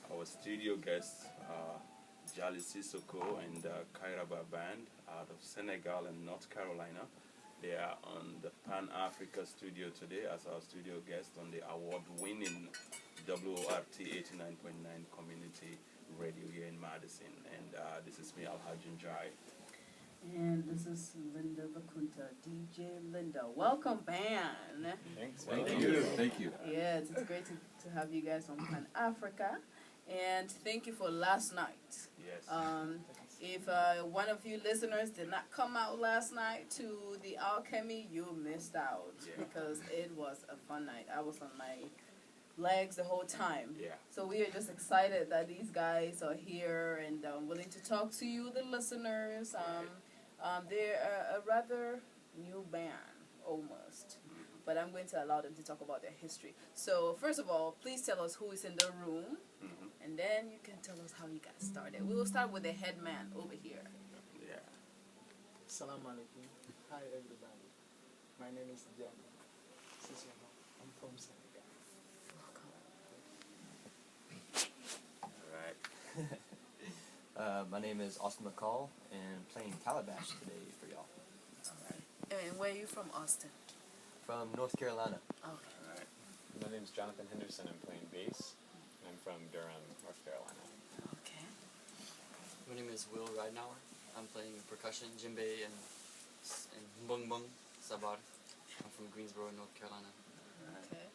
Our studio guests, Diali Cissokho and Kaira band out of Senegal and North Carolina. They are on the Panafrica studio today as our studio guest on the award-winning WORT 89.9 community radio here in Madison. And this is me, Alhajin Jai. And this is Linda Bakunta, DJ Linda. Welcome, band. Thanks. Thank you. Thank you. Yeah, it's great to have you guys on Pan Africa. And thank you for last night. Yes. If one of you listeners did not come out last night to the Alchemy, you missed out because it was a fun night. I was on my legs the whole time. Yeah. So we are just excited that these guys are here and willing to talk to you, the listeners. They're a rather new band, almost. But I'm going to allow them to talk about their history. So first of all, please tell us who is in the room. And then you can tell us how you got started. We will start with the head man over here. Yeah. Assalamu alaikum. Hi everybody. My name is Diali Cissokho. I'm from Senegal. All right. My name is Austin McCall, and playing Calabash today for y'all. All right. And where are you from, Austin? From North Carolina. Okay. All right. My name is Jonathan Henderson. I'm playing bass. I'm from Durham, North Carolina. Okay. My name is Will Ridenauer. I'm playing percussion, djembe, and mbung mbung, sabar. I'm from Greensboro, North Carolina. Okay.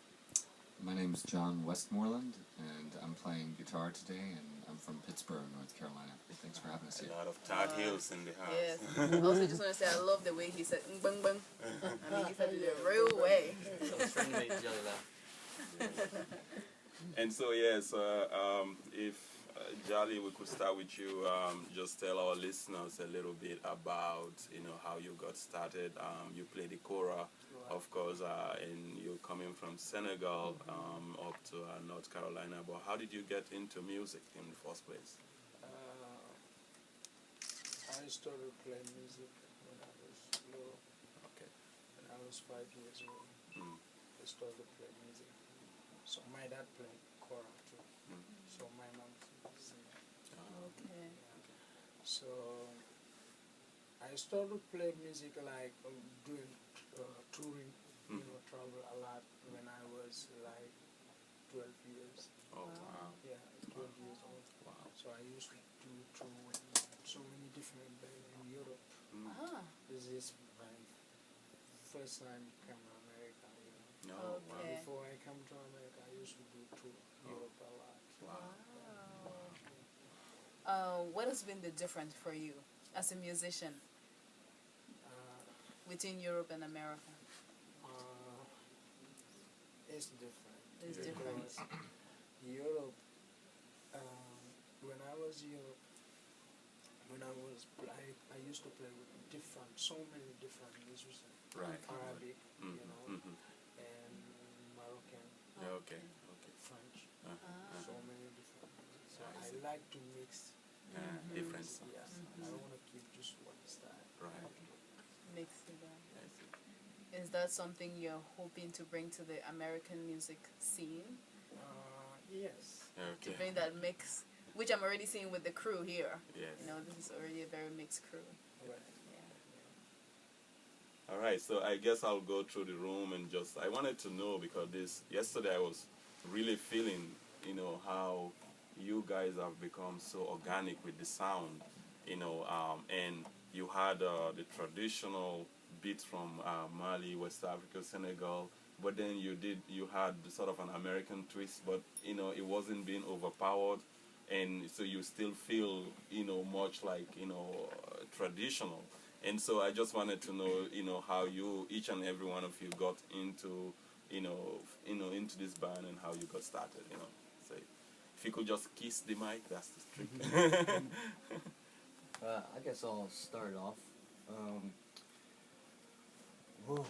My name is John Westmoreland, and I'm playing guitar today, and I'm from Pittsburgh, North Carolina. Thanks for having us here. A lot of Tar Heels in the house. Yes. Also, just want to say I love the way he said bung bung. I mean, he said it the real way. So I was trying to make Jelly laugh. And so, yes, if Jali, we could start with you. Just tell our listeners a little bit about, how you got started. You play the kora, of course, and you're coming from Senegal up to North Carolina. But how did you get into music in the first place? I started playing music when I was little. Okay. When I was 5 years old, I started playing music. So my dad played kora too. So my mom singing. Okay. So I started playing music like doing touring, travel a lot when I was like 12 years. Oh, wow. Yeah, 12 years old. Wow. So I used to do tour so many different bands in Europe. Ah. This is my first time come to America. No, Okay. Before I come to America, I used to do tour Europe a lot. Wow. What has been the difference for you as a musician between Europe and America? It's different. It's different. Because Europe, when I was Europe, I used to play with so many different musicians. Right. Arabic, Mm-hmm. and Moroccan, Yeah, okay. French, Ah. so many different music. So I I see. like to mix. Different Yes, songs. I don't want to keep just one style. Right. Mix it up. I see. Is that something you're hoping to bring to the American music scene? Yes. To Okay. bring that mix, which I'm already seeing with the crew here. Yes. This is already a very mixed crew. Right. All right, so I guess I'll go through the room and I wanted to know because yesterday I was really feeling, how you guys have become so organic with the sound, and you had the traditional beats from Mali, West Africa, Senegal, but then you had sort of an American twist, but it wasn't being overpowered, and so you still feel much like traditional. And so I just wanted to know how each and every one of you got into into this band and how you got started. So if you could just kiss the mic, that's the trick. I guess I'll start off. Well,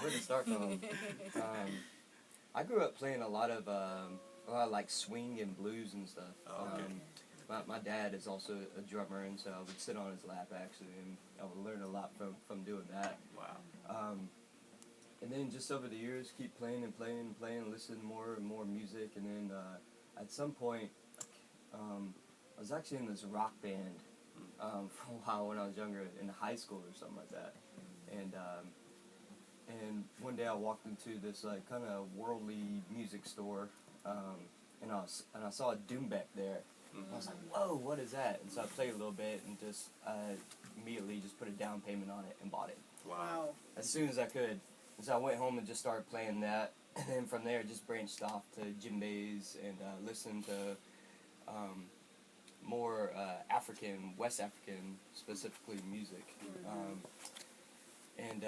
where to start from? I grew up playing a lot of like swing and blues and stuff. Okay. My dad is also a drummer, and so I would sit on his lap actually, and I would learn a lot from doing that. Wow. And then just over the years, keep playing and playing and playing, listen more and more music, and then at some point, I was actually in this rock band for a while when I was younger, in high school or something like that. And one day I walked into this like kind of worldly music store, and I saw a Doombek there. I was like, whoa, what is that? And so I played a little bit and just immediately just put a down payment on it and bought it. Wow. As soon as I could. And so I went home and just started playing that. And then from there just branched off to djembes and listened to more African, West African specifically music. And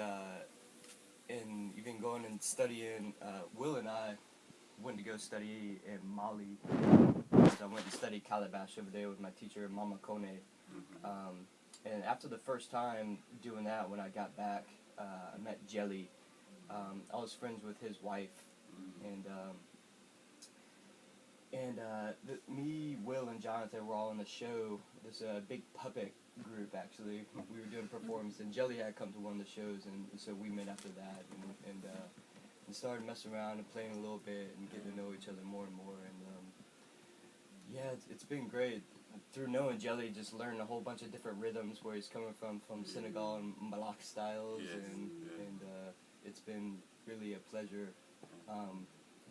even going and studying, Will and I went to go study in Mali. So I went to study calabash over there with my teacher, Mama Kone. And after the first time doing that, when I got back, I met Jelly. I was friends with his wife, and me, Will, and Jonathan were all in the show. This big puppet group, actually. We were doing performance, and Jelly had come to one of the shows, and so we met after that, and started messing around and playing a little bit and getting to know each other more and more. And yeah, it's been great. Through knowing Jelly, just learned a whole bunch of different rhythms where he's coming from Senegal and Malak styles, and it's been really a pleasure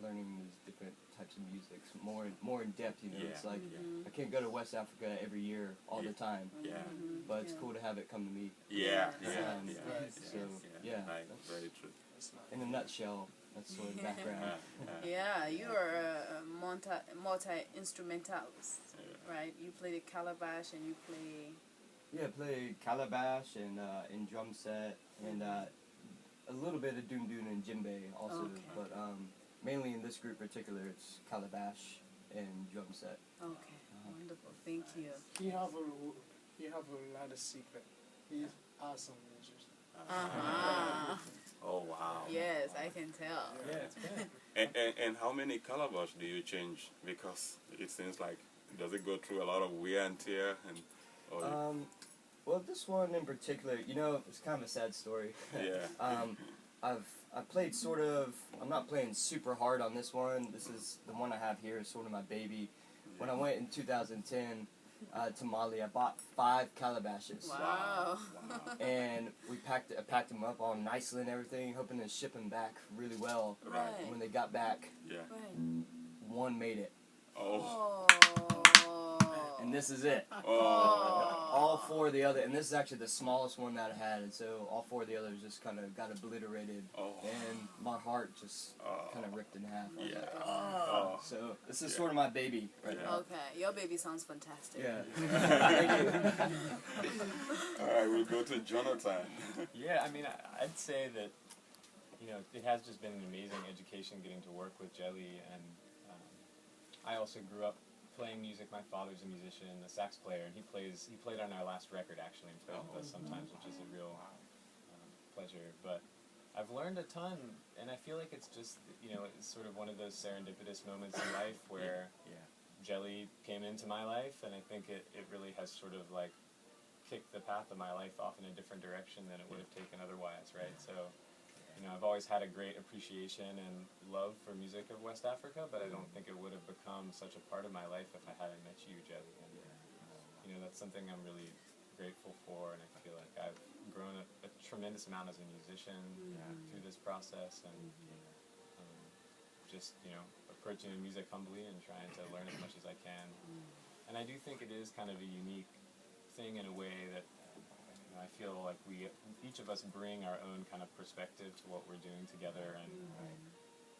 learning these different types of music, more in depth. It's like I can't go to West Africa every year all the time, but it's cool to have it come to me. So yeah, that's very true. In a nutshell, that's sort of the background. Yeah, you are a multi-instrumentalist, right? You play the calabash and you play... Yeah, I play calabash and drum set and a little bit of doon and djembe also, but mainly in this group in particular, it's calabash and drum set. Okay, wonderful. Thank you. He have a lot of secret. He's awesome musician. Oh wow. Yes, I can tell. Yeah, it's good. And how many calabash do you change? Because it seems like, does it go through a lot of wear and tear? Well, this one in particular, it's kind of a sad story. Yeah. I played sort of. I'm not playing super hard on this one. This is the one I have here. Is sort of my baby. When I went in 2010 to Mali, I bought 5 calabashes. Wow. And I packed them up all nicely and everything, hoping to ship them back really well. Right. And when they got back, one made it. Oh. And this is it. Oh. All 4 of the other, and this is actually the smallest one that I had, and so all 4 of the others just kind of got obliterated, and my heart just kind of ripped in half. Yeah. So this is sort of my baby right now. Okay, your baby sounds fantastic. Yeah. All right, we'll go to Jonathan. Yeah, I mean, I'd say that, it has just been an amazing education getting to work with Jelly, and I also grew up playing music. My father's a musician, a sax player, and he played on our last record actually, and plays with us sometimes, which is a real pleasure. But I've learned a ton, and I feel like it's just, it's sort of one of those serendipitous moments in life where Jelly came into my life, and I think it really has sort of like kicked the path of my life off in a different direction than it would have taken otherwise, right? So, I've always had a great appreciation and love for music of West Africa, but I don't think it would have become such a part of my life if I hadn't met you, Jelly. And, that's something I'm really grateful for, and I feel like I've grown a tremendous amount as a musician through this process, and just, approaching the music humbly and trying to learn as much as I can. And I do think it is kind of a unique thing in a way that I feel like each of us bring our own kind of perspective to what we're doing together, and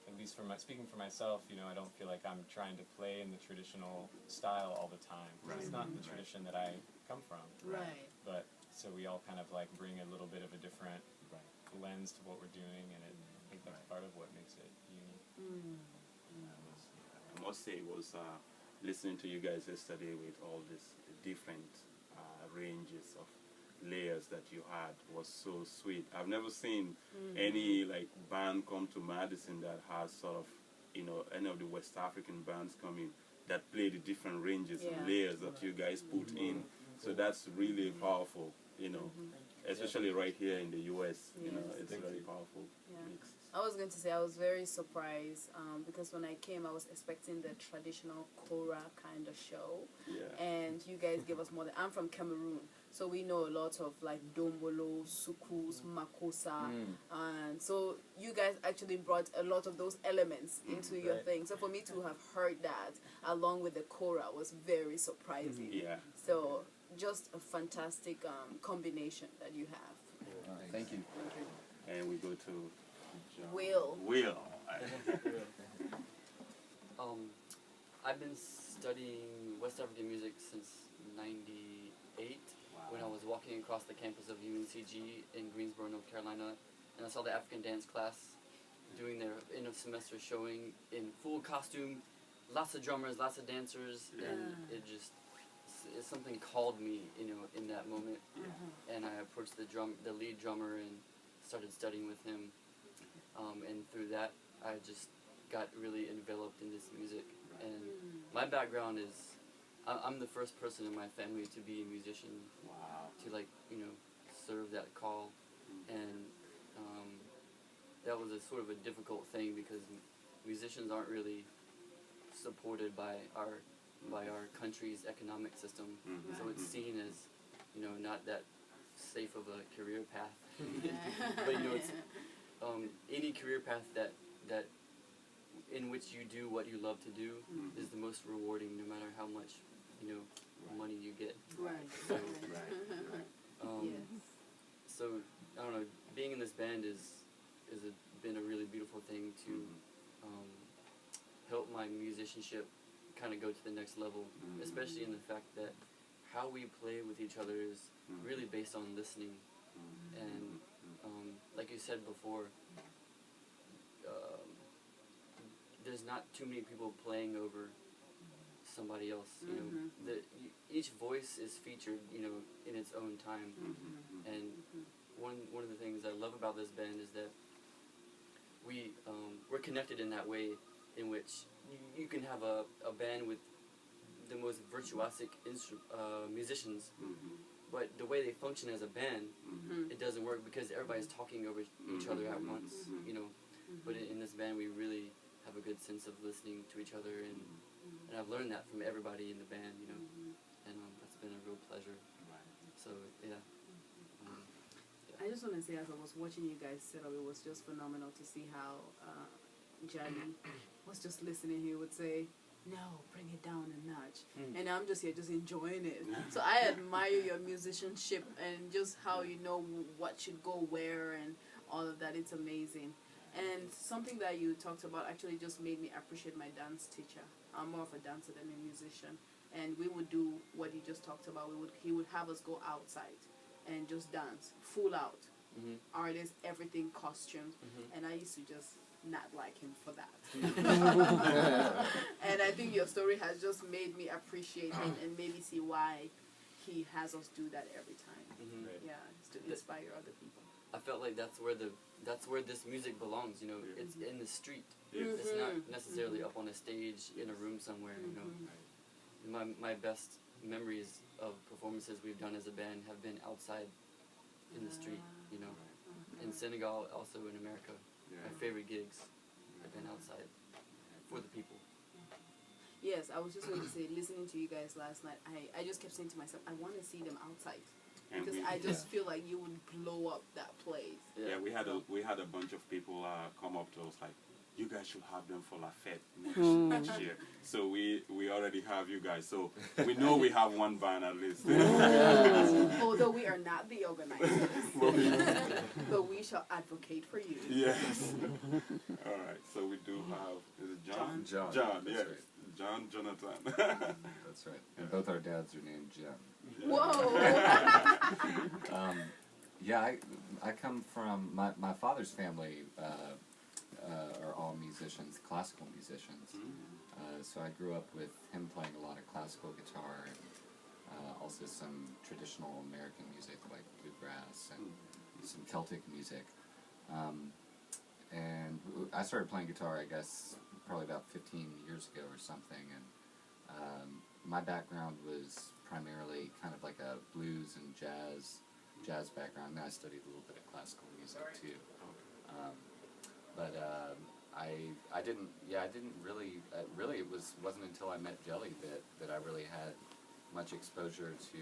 at least speaking for myself, I don't feel like I'm trying to play in the traditional style all the time. It's not the tradition that I come from. Right. But so we all kind of like bring a little bit of a different lens to what we're doing, and I think that's part of what makes it unique. I must say, it was listening to you guys yesterday with all these different ranges of layers that you had was so sweet. I've never seen any like band come to Madison that has sort of, any of the West African bands coming that play the different ranges and layers that you guys put in. So that's really powerful, especially right here in the US. It's very powerful mix. I was going to say I was very surprised because when I came, I was expecting the traditional Kora kind of show, and you guys give us more than. I'm from Cameroon, so we know a lot of like dombolo, sukus, makosa, and so you guys actually brought a lot of those elements into your thing. So for me to have heard that along with the Kora was very surprising. So just a fantastic combination that you have. Thank you. And we go to Will. I've been studying West African music since '98 when I was walking across the campus of UNCG in Greensboro, North Carolina, and I saw the African dance class doing their end of semester showing in full costume, lots of drummers, lots of dancers, and something called me, in that moment, and I approached the lead drummer and started studying with him. And through that, I just got really enveloped in this music. And my background is, I'm the first person in my family to be a musician, to serve that call. And that was a sort of a difficult thing because musicians aren't really supported by our country's economic system. So it's seen as, not that safe of a career path. But it's any career path that in which you do what you love to do is the most rewarding, no matter how much money you get. So, so I don't know. Being in this band been a really beautiful thing to help my musicianship kind of go to the next level, especially in the fact that how we play with each other is really based on listening. And like you said before, there's not too many people playing over somebody else. Each voice is featured, in its own time. And one of the things I love about this band is that we're connected in that way, in which you can have a band with the most virtuosic musicians, but the way they function as a band, it doesn't work because everybody's talking over each other at once, But in this band, we really have a good sense of listening to each other, and I've learned that from everybody in the band, and that's been a real pleasure. So I just want to say, as I was watching you guys set up, it was just phenomenal to see how Diali was just listening. He would say, "No, bring it down a notch," and I'm just here, just enjoying it. So I admire your musicianship and just how you know what should go where and all of that. It's amazing. And something that you talked about actually just made me appreciate my dance teacher. I'm more of a dancer than a musician, and we would do what you just talked about. He would have us go outside and just dance full out, artists, everything, costumes, and I used to just not like him for that. And I think your story has just made me appreciate him and maybe see why he has us do that every time. To inspire other people. I felt like that's where this music belongs. It's in the street. It's not necessarily up on a stage in a room somewhere. My best memories of performances we've done as a band have been outside in the street. In Senegal, also in America. My favorite gigs have been outside for the people. Yes, I was just going to say, listening to you guys last night, I just kept saying to myself, I want to see them outside. Because I just feel like you would blow up that place. We had a bunch of people come up to us like, you guys should have them for La Fête next year. So we already have you guys. So we know we have one band at least. Although we are not the organizers, but we shall advocate for you. Yes. All right. So we do have, is it John? John. John, That's yes. right. John Jonathan. That's right. And both our dads are named Jim. Whoa! Yeah, I come from, my father's family are all musicians, classical musicians. So I grew up with him playing a lot of classical guitar and also some traditional American music like bluegrass and some Celtic music. And I started playing guitar, I guess, probably about 15 years ago or something. And my background was primarily kind of like a blues and jazz background. And I studied a little bit of classical music too. But I didn't really it wasn't until I met Jelly that I really had much exposure to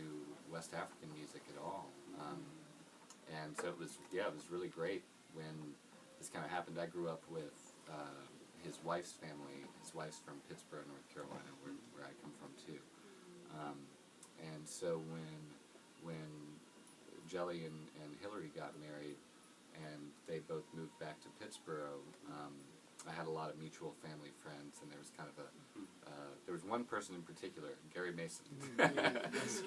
West African music at all. And so it was really great when this kind of happened. I grew up with his wife's family. His wife's from Pittsburgh, North Carolina, where I come from too. And so when Jelly and Hillary got married and they both moved back to Pittsburgh, I had a lot of mutual family friends, and there was kind of there was one person in particular, Gary Mason,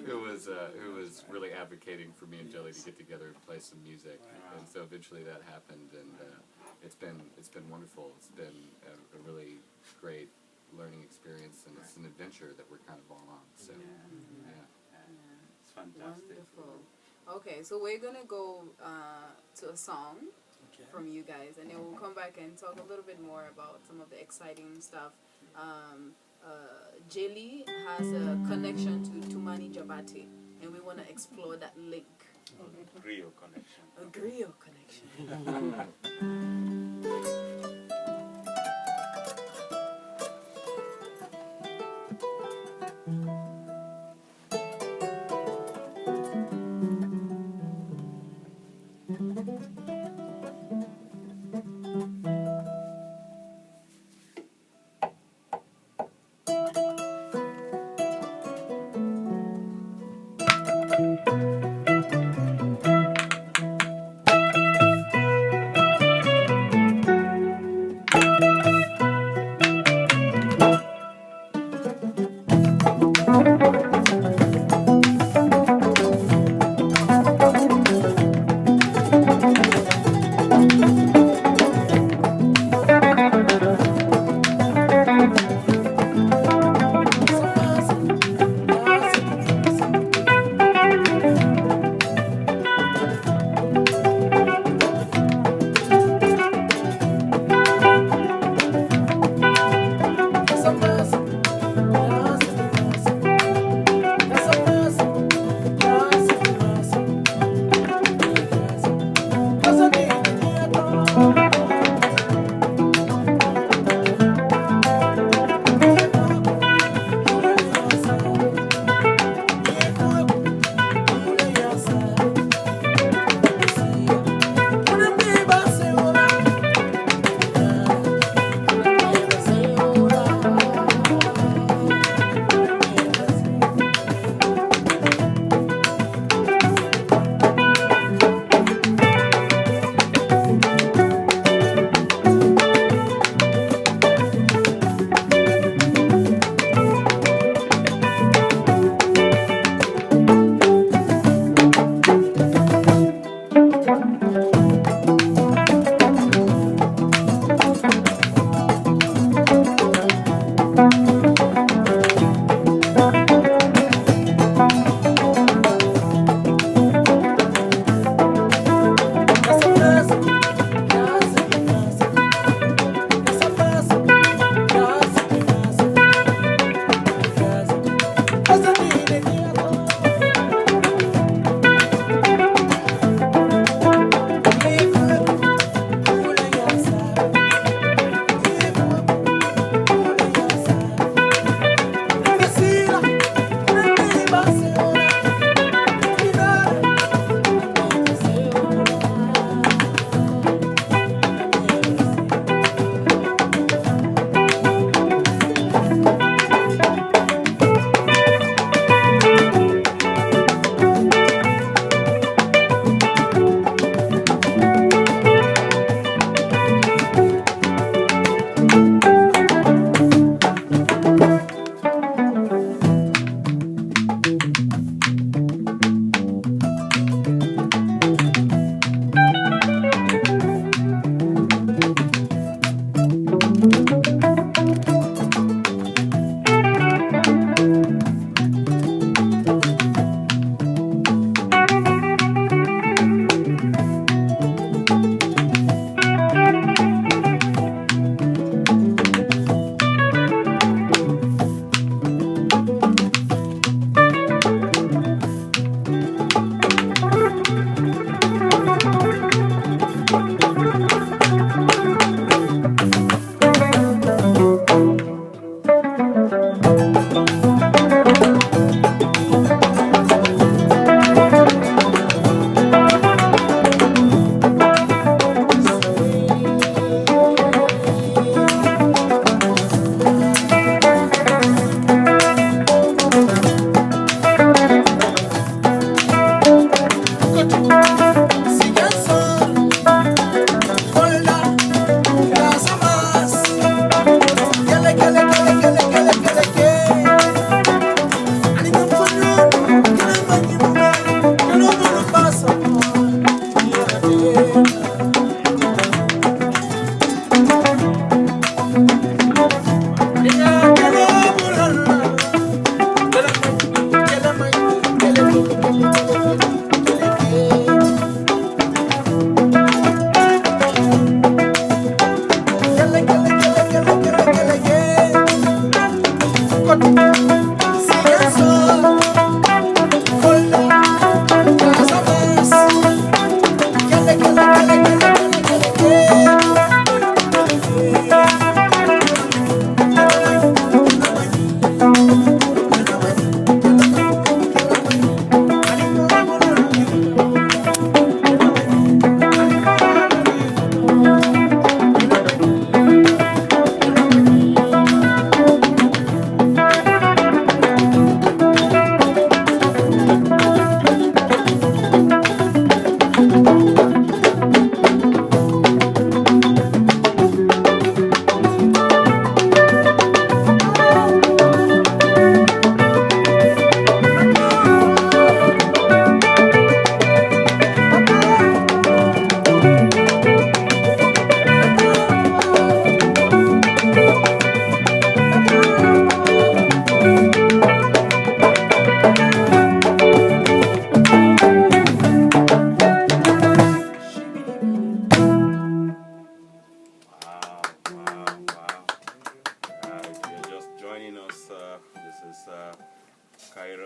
who was really advocating for me and Jelly to get together and play some music. And so eventually that happened, and it's been wonderful. It's been a really great learning experience, and it's an adventure that we're kind of all on. So It's fantastic. Wonderful. Okay, so we're gonna go to a song from you guys, and then we'll come back and talk a little bit more about some of the exciting stuff. Jelly has a connection to Tumani Jabate, and we want to explore that link. Rio connection. A griot connection.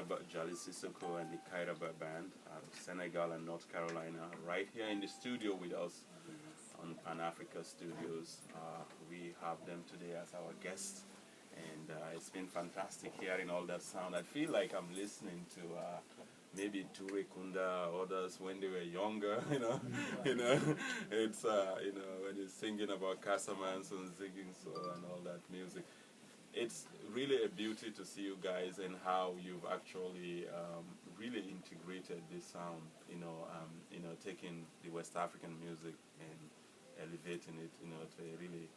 Diali Cissokho and the Kaira Band out of Senegal and North Carolina, right here in the studio with us on Panafrica Studios. We have them today as our guests, and it's been fantastic hearing all that sound. I feel like I'm listening to maybe Toure Kunda or others when they were younger, it's, when you're singing about Casamance and singing so and all that music. It's really a beauty to see you guys and how you've actually really integrated this sound, taking the West African music and elevating it, to a really,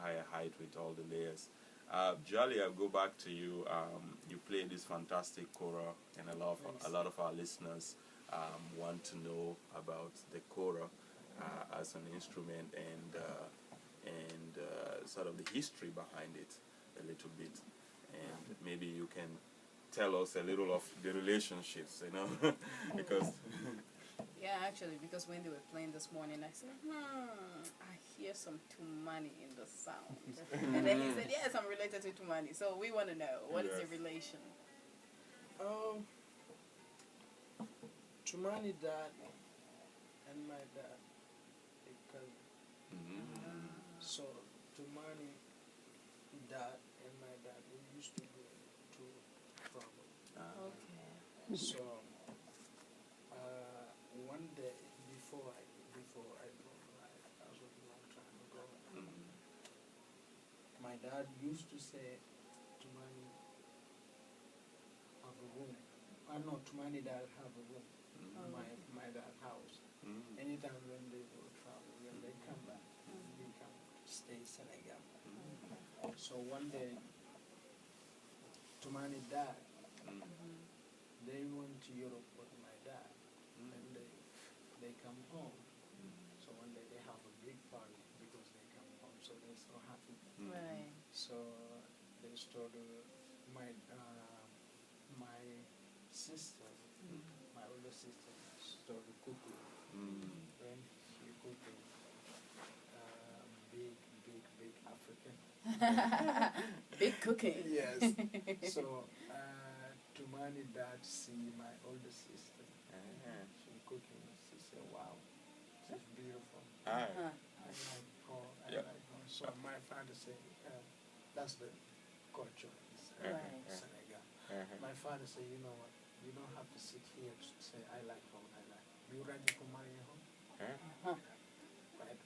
higher height with all the layers. Diali, I'll go back to you. You play this fantastic kora, and a lot of our listeners want to know about the kora as an instrument and sort of the history behind it a little bit. And maybe you can tell us a little of the relationships, because... Yeah, actually, because when they were playing this morning, I said, I hear some Tumani in the sound. And then he said, yes, I'm related to Tumani. So we want to know, what is the relation? Tumani dad and my dad, they cousin. So Tumani dad and my dad, we used to go to travel. Okay. So one day before I go, like that was a long time ago. My dad used to say to have a room. I know to dad have a room. My dad house. Anytime when they go travel, when they come back, they come stay in Senegal. So one day, Tumani dad, they went to Europe with my dad, and they come home. So one day they have a big party because they come home, so they're so happy. Right. So they started my sister, my older sister, started cooking. When she cooking, big African. Big cooking. Yes. So Tumani dad see my older sister. She cooking. She said, "Wow, this is beautiful." I like her. I like her. So my father said, "That's the culture in Senegal." My father said, "You know what? You don't have to sit here to say I like her. I like her. You ready to marry her?" Right?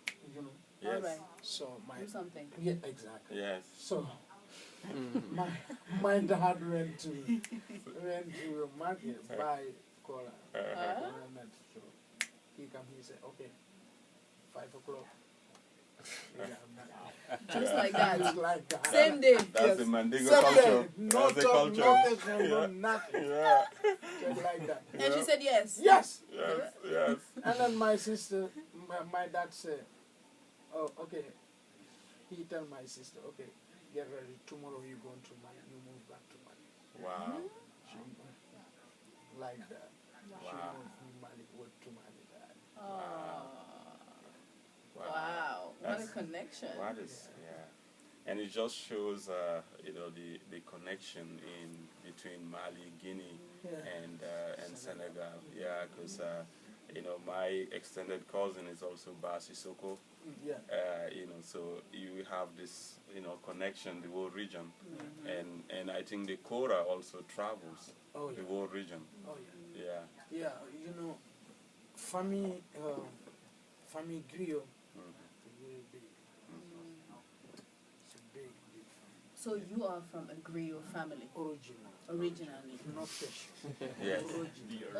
Yes. All right. So Do something. yeah, exactly. Yes. So my dad went to the market buy cola. So he come. He said, "Okay, 5 o'clock." Just like that. Just like that. Same day. That's the Mandingo Same culture. day. No That's the talk, culture. no question, no nothing. Yeah. Just like that. And she said yes. Yes. Yes. And then my sister, my dad said, "Oh, okay." He tell my sister, "Okay, get ready. Tomorrow you going to Mali. You move back to Mali." Wow. She like that. She Wow. moved from Mali to Mali. Dad. Wow. What a That's- connection. What is, yeah. And it just shows, the connection between Mali, Guinea, and Senegal. Yeah, because, my extended cousin is also Sissoko. Yeah. So you have this, connection, the whole region. And I think the Kora also travels Oh, the yeah. whole region. Oh, yeah. Yeah. Yeah, family griot is very big. It's a big family. So you are from a griot family, originally. Not fish. Yes.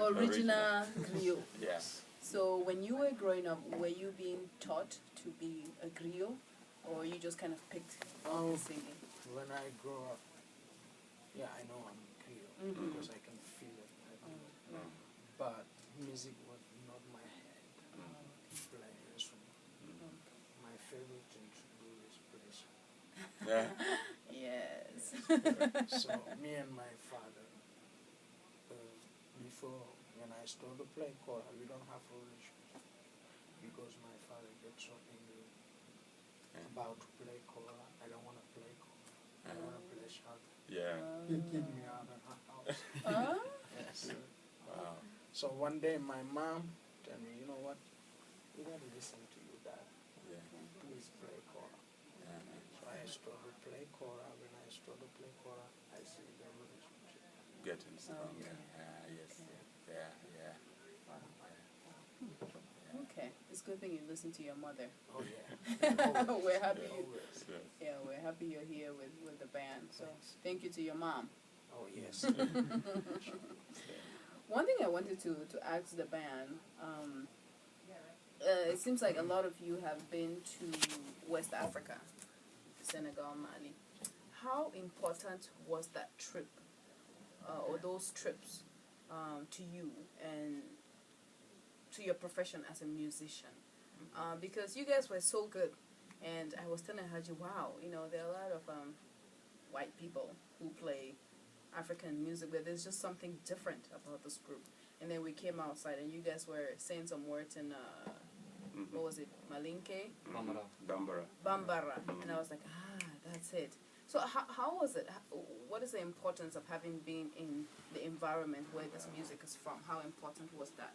Original griot. Yes. So when you were growing up, were you being taught to be a griot, or you just kind of picked up singing? When I grow up, yeah, I know I'm griot because I can feel it. But music was not my head. Playing instrument. My favorite thing to do is play song. Yeah. Yes. So me and my father, before when I started to play kora, we don't have a relationship because my father gets so angry about to play kora. I don't want to play kora. I want to play shaka. Yeah. He kicked me out of the house. Huh? Yes. Wow. So one day my mom told me, you know what, you gotta listen to your dad. Yeah. Please play kora. So I started to play kora. When I started to play kora, I see the relationship. Getting stronger. Okay. Yes. Okay. Yeah. Okay, it's a good thing you listen to your mother. Oh yeah. We're happy. Always. Yes. Yeah, we're happy you're here with the band. So thank you to your mom. Oh yes. One thing I wanted to ask the band, it seems like a lot of you have been to West Africa, Senegal, Mali. How important was that trip, or those trips, to you and to your profession as a musician? Because you guys were so good, and I was telling Haji, wow, there are a lot of white people who play African music, but there's just something different about this group. And then we came outside, and you guys were saying some words in what was it, Malinke? Bambara. Bambara. And I was like, that's it. So how was it? What is the importance of having been in the environment where this music is from? How important was that?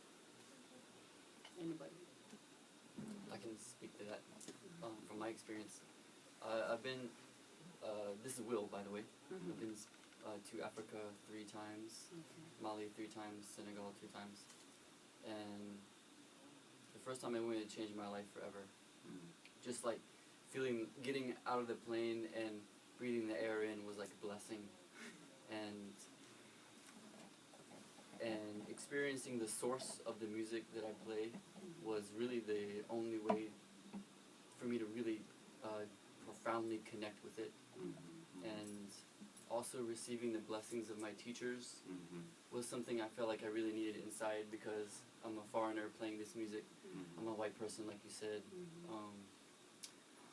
Anybody? I can speak to that from my experience. I've been, this is Will, by the way. Mm-hmm. I've been to Africa 3 times, Mali 3 times, Senegal 2 times. And the first time I went, it changed my life forever. Just like getting out of the plane and breathing the air in was like a blessing. And experiencing the source of the music that I play was really the only way for me to really profoundly connect with it. And also receiving the blessings of my teachers was something I felt like I really needed inside, because I'm a foreigner playing this music. I'm a white person, like you said.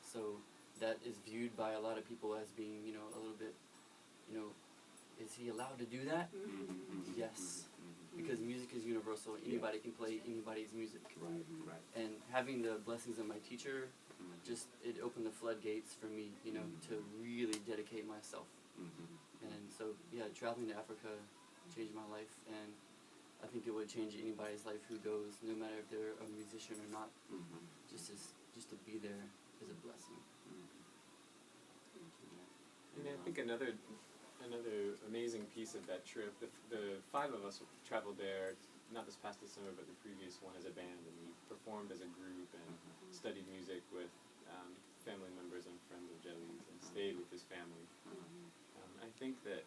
So that is viewed by a lot of people as being, a little bit, is he allowed to do that? Yes. Because music is universal. Anybody can play anybody's music. Right. And having the blessings of my teacher, just, it opened the floodgates for me, to really dedicate myself. And so, yeah, traveling to Africa changed my life, and I think it would change anybody's life who goes, no matter if they're a musician or not. Just to be there is a blessing. And I think another amazing piece of that trip, the 5 of us traveled there, not this past December, but the previous one, as a band, and we performed as a group and studied music with family members and friends of Jelly's, and stayed with his family. I think that,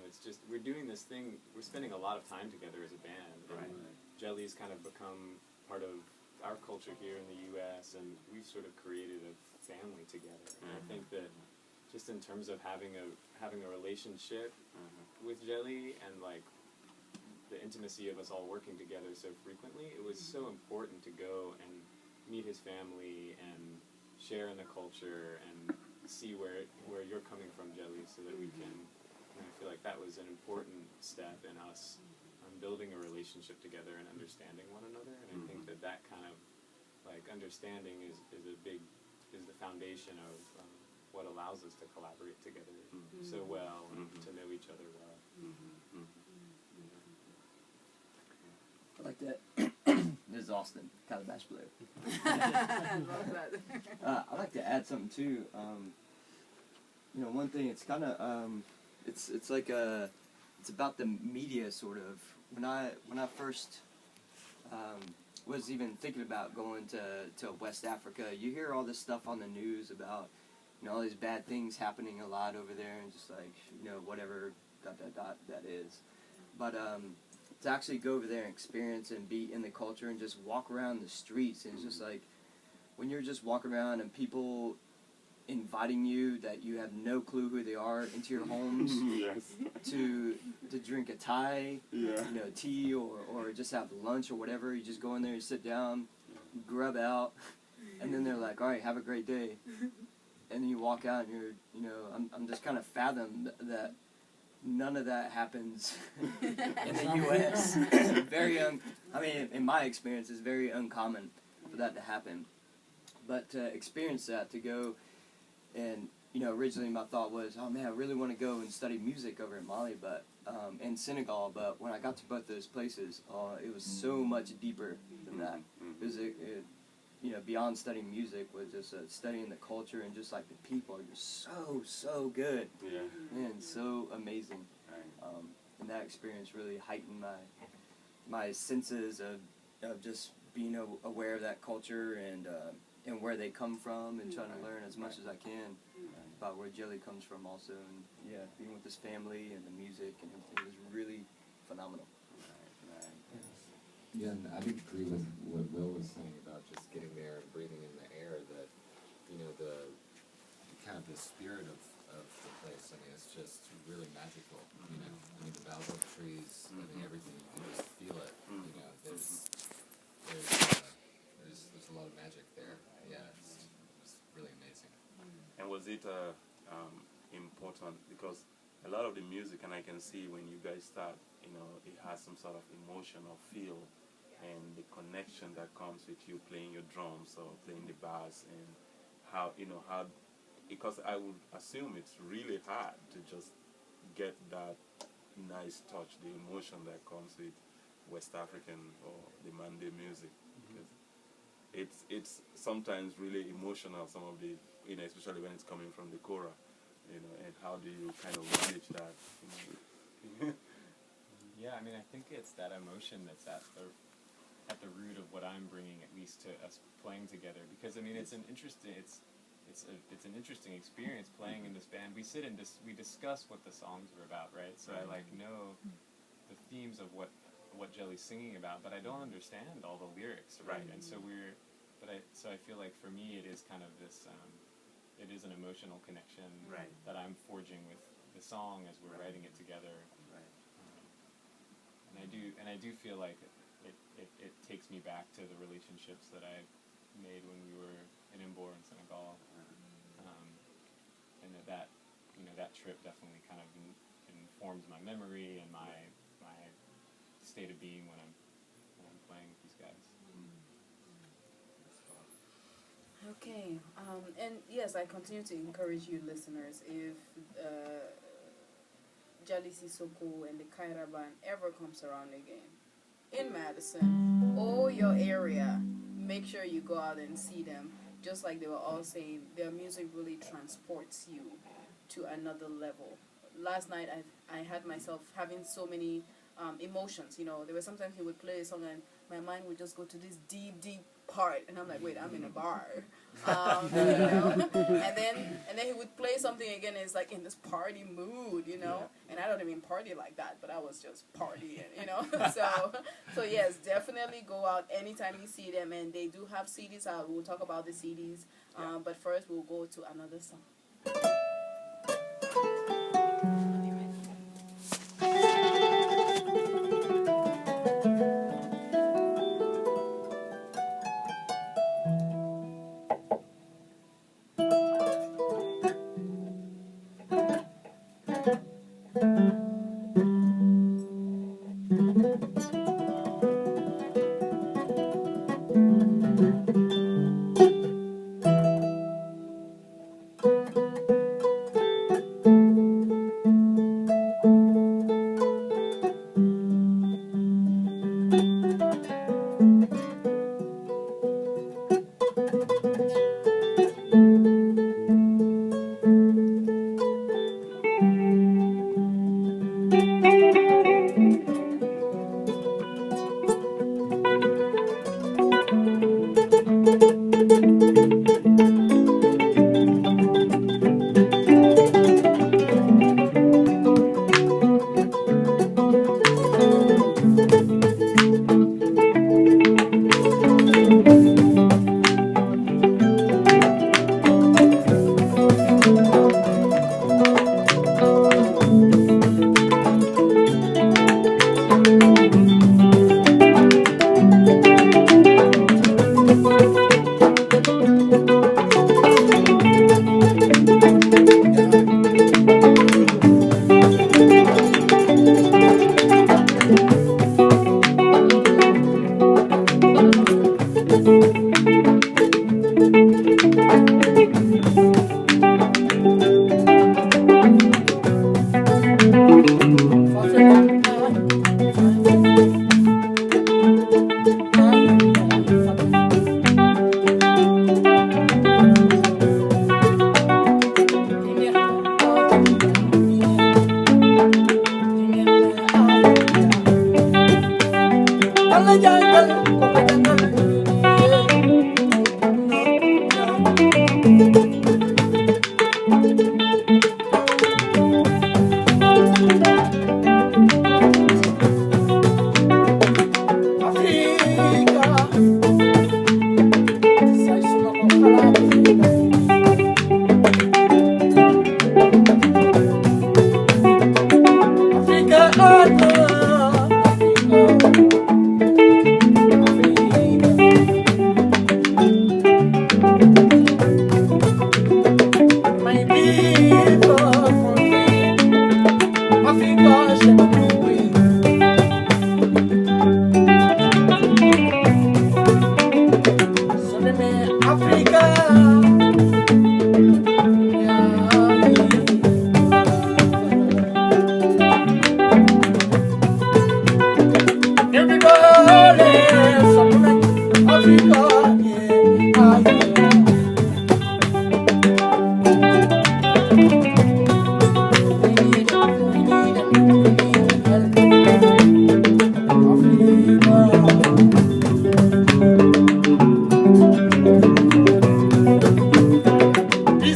it's just, we're doing this thing, we're spending a lot of time together as a band. Right. Jelly's kind of become part of our culture here in the U.S., and we've sort of created a family together. And I think that just in terms of having a relationship with Jelly, and like the intimacy of us all working together so frequently, it was so important to go and meet his family and share in the culture and see where you're coming from, Jelly, so that we can. And I feel like that was an important step in us building a relationship together and understanding one another. And I think that kind of like understanding is the foundation of what allows us to collaborate together so well and to know each other well. I like that. This is Austin, Calabash Blue. I love that. I'd like to add something too. One thing, it's kind of it's like it's about the media, sort of. When I first was even thinking about going to West Africa, you hear all this stuff on the news about all these bad things happening a lot over there, and just like whatever ... that is. But to actually go over there and experience and be in the culture and just walk around the streets, and it's just like when you're just walking around and people inviting you that you have no clue who they are into your homes to drink a Thai, tea, or just have lunch or whatever. You just go in there, you sit down, grub out, and then they're like, all right, have a great day. And then you walk out and you're, I'm just kind of fathomed that none of that happens in the U.S. In my experience, it's very uncommon for that to happen. But to experience that, to go And originally my thought was, oh man, I really want to go and study music over in Mali, but in Senegal. But when I got to both those places, it was so much deeper than that. It was beyond studying music, was just studying the culture and just like the people. You're so good. Yeah. Man, so amazing. Right. And that experience really heightened my senses of just being aware of that culture and where they come from, and trying to learn as much as I can about where Jelly comes from also. And yeah, being with his family and the music and everything was really phenomenal. Yeah, and I do agree with what Will was saying about just getting there and breathing in the air, that, the kind of the spirit of the place, I mean, it's just really magical, I mean, the baobab trees, I mean, everything, you can just feel it, there's a lot of magic there. Yeah, it's really amazing. And was it important, because a lot of the music, and I can see when you guys start, it has some sort of emotion or feel, and the connection that comes with you playing your drums or playing the bass, and how, because I would assume it's really hard to just get that nice touch, the emotion that comes with West African or the Mande music. Because it's sometimes really emotional, some of the, especially when it's coming from the kora, and how do you kind of manage that? Yeah, I mean, I think it's that emotion that's at the root of what I'm bringing, at least to us playing together. Because I mean, it's an interesting experience playing in this band. We sit and we discuss what the songs were about, right? So I know the themes of what Jelly's singing about, but I don't understand all the lyrics, right? And so I feel like for me it is kind of this, it is an emotional connection that I'm forging with the song as we're writing it together. And I do feel like it takes me back to the relationships that I made when we were in Mbor in Senegal, and that trip definitely kind of informs my memory and my state of being when I'm playing with these guys. Okay, and yes, I continue to encourage you listeners, if Diali Cissokho and the Kaira band ever comes around again in Madison or your area, make sure you go out and see them. Just like they were all saying, their music really transports you to another level. Last night I had myself having so many emotions. There were sometimes he would play a song and my mind would just go to this deep part, and I'm like, wait, I'm in a bar. And then he would play something again, and it's like in this party mood, and I don't even party like that, but I was just partying, so yes, definitely go out anytime you see them, and they do have CDs out. We'll talk about the CDs, but first we'll go to another song.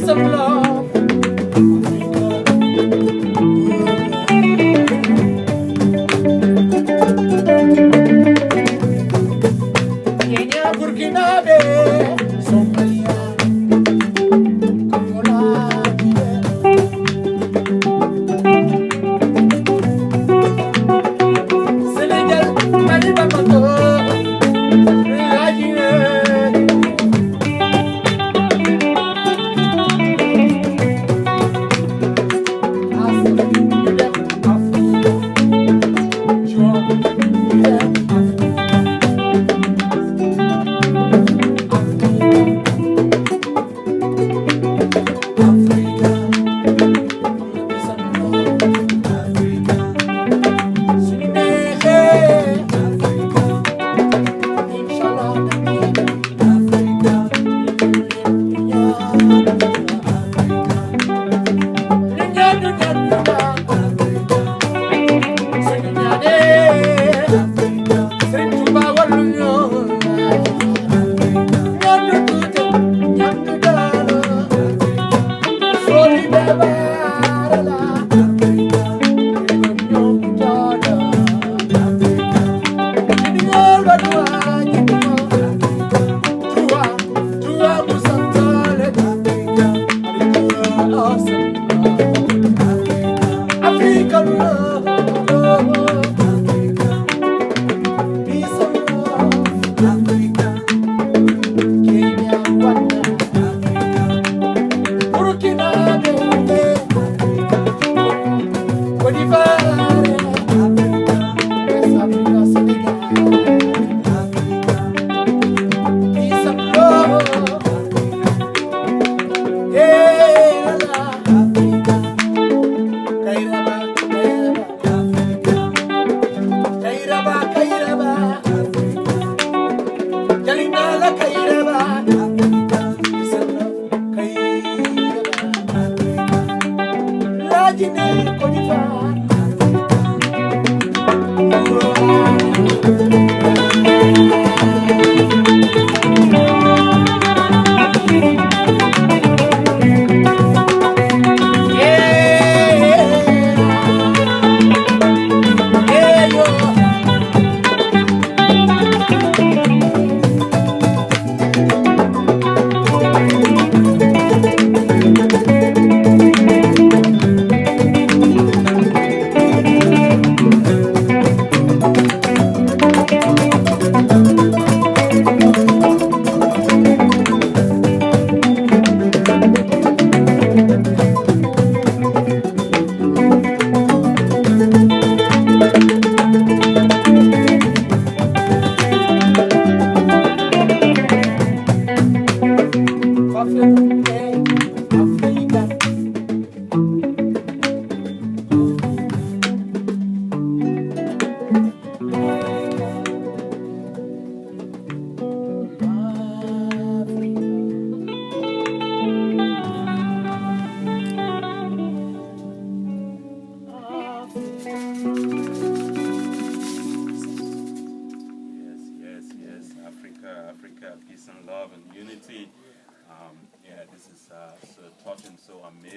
some love. Kenya, Burkinabe, Somalia, Angola, Senegal, Mali, Bamako,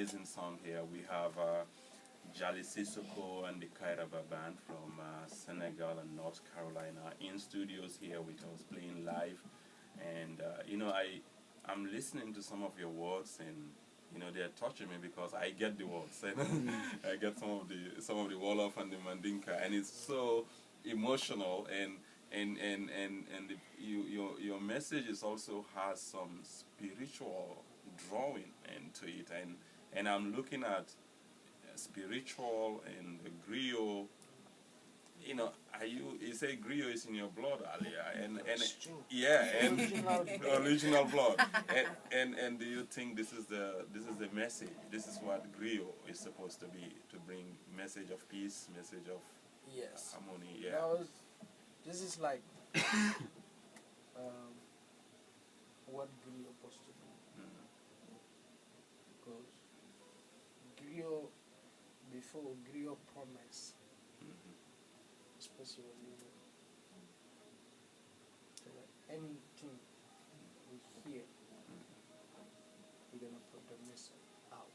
amazing song here. We have Diali Cissokho and the Kaira band from Senegal and North Carolina in studios here with us playing live. And you know, I'm listening to some of your words, and you know, they're touching me because I get the words. And I get some of the Wolof and the Mandinka, and it's so emotional, and your message is also has some spiritual drawing into it, and I'm looking at spiritual and the griot. You know, you say griot is in your blood, Alia, and yeah, and original blood. And do you think this is the message? This is what griot is supposed to be, to bring message of peace, message of harmony. Yeah. This is like what griot supposed to be. Because griot, before griot promise, especially anything we hear, we gonna put the message out.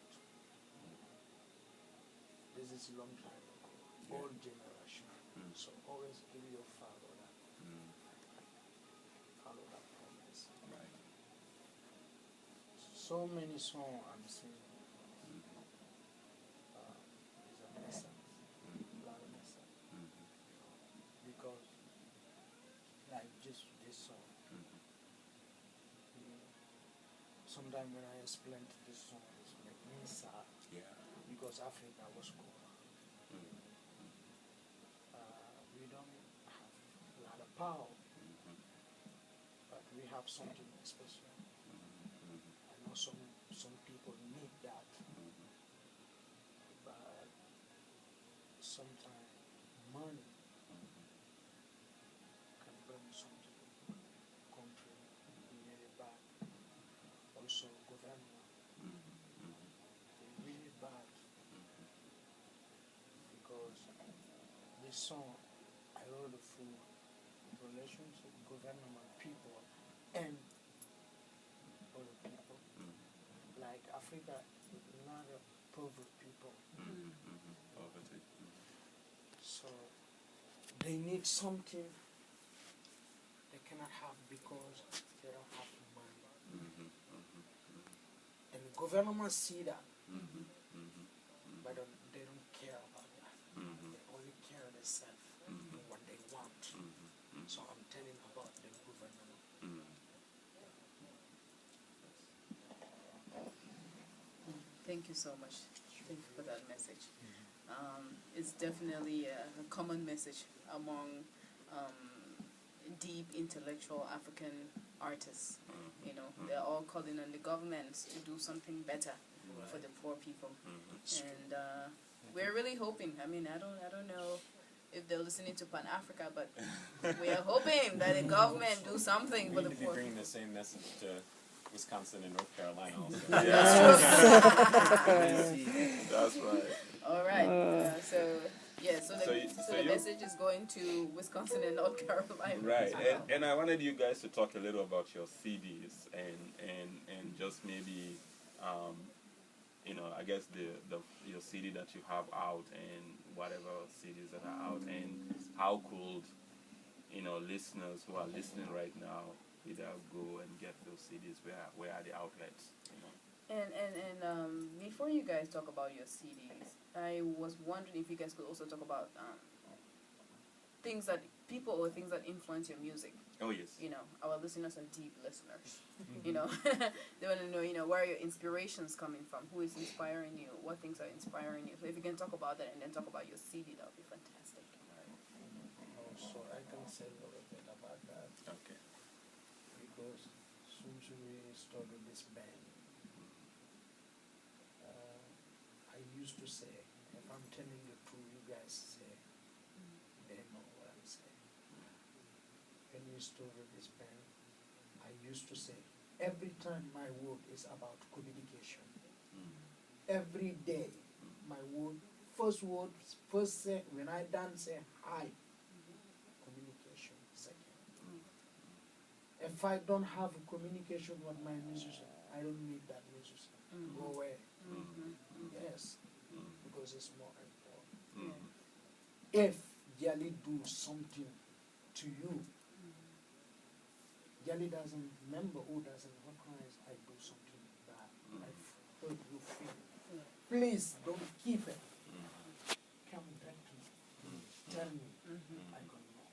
This is a long time ago, old generation. So always give your follow that promise. Right. So many songs I'm singing. There's a message, a lot of message. Because like just this song. Sometimes when I explain to this song, it's make me sad. Yeah. Because Africa was cool. We don't have a lot of power, but we have something special. I know some people need that, but sometimes money can bring something country really bad. Also government, they really bad because this song I wrote it for relationship, government, people, and other people. Like Africa is not a poor people, Poverty. so they need something they cannot have because they don't have money. And the government see that, but they don't care about that. They only care themselves and what they want. So I'm telling about the government. Thank you so much. Thank you for that message. It's definitely a common message among deep intellectual African artists. You know, they're all calling on the governments to do something better for the poor people. And we're really hoping. I mean, I don't know if they're listening to Panafrica, but we are hoping that the government do something We for the need to be poor bringing people. the same message to Wisconsin and North Carolina also. That's right. All right. So So the you- message is going to Wisconsin and North Carolina. Right, as well. and I wanted you guys to talk a little about your CDs and just maybe, you know, I guess your CD that you have out and whatever CDs that are out, and how could, you know, listeners who are listening right now either go and get those CDs? Where are the outlets? You know? And before you guys talk about your CDs, I was wondering if you guys could also talk about things that influence your music. Oh yes. You know, our listeners are deep listeners. You know, they want to know, you know, where are your inspirations coming from? Who is inspiring you? What things are inspiring you? So if you can talk about that and then talk about your CD, that would be fantastic. So I can say a little bit about that Okay. because since we started this band, I used to say, if I'm telling the truth, you guys say, they know what I'm saying. When we started this band, I used to say, every time my word is about communication. Every day, my word, first say, when I dance, say hi. Communication, second. If I don't have a communication with my musician, I don't need that musician. Go away. Yes, because it's more important. If Diali do something to you, Diali doesn't remember who doesn't recognize I do something bad. I hurt you feel. Please don't keep it. Come back to me. Tell me. I don't know.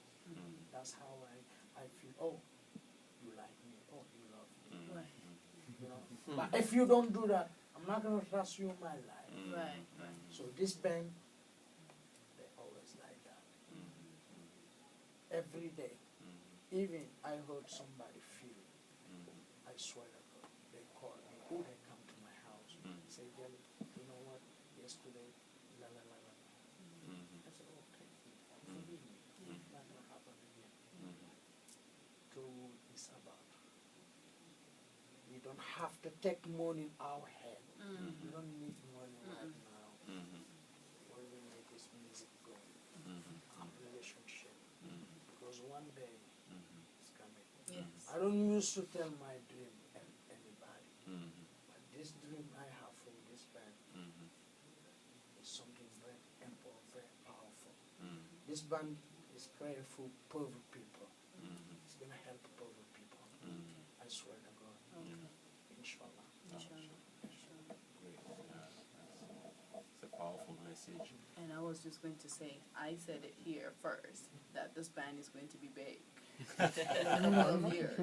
That's how I feel. Oh, you like me. Oh, you love me. Right. You know? But if you don't do that, I'm not gonna trust you in my life. Right. So this band, they always like that. Every day. Even I heard somebody feel. I swear to God, they call me. Who they come to my house? Say, Diali, you know what? Yesterday, la la la la. I said, oh, thank you. Forgive me. It's not gonna happen again. Truth is about. We don't have to take money in our head. We don't need money right now. What we need is music going. Relationship. Because one day it's coming. Yes. I don't used to tell my dream to anybody. But this this band is created for poor people. Mhm. It's gonna help poor people. Mhm. I swear to God. Okay. Inshallah. Inshallah. Great. It's a powerful message. And I was just going to say, I said it here first, that this band is going to be big in a couple of years.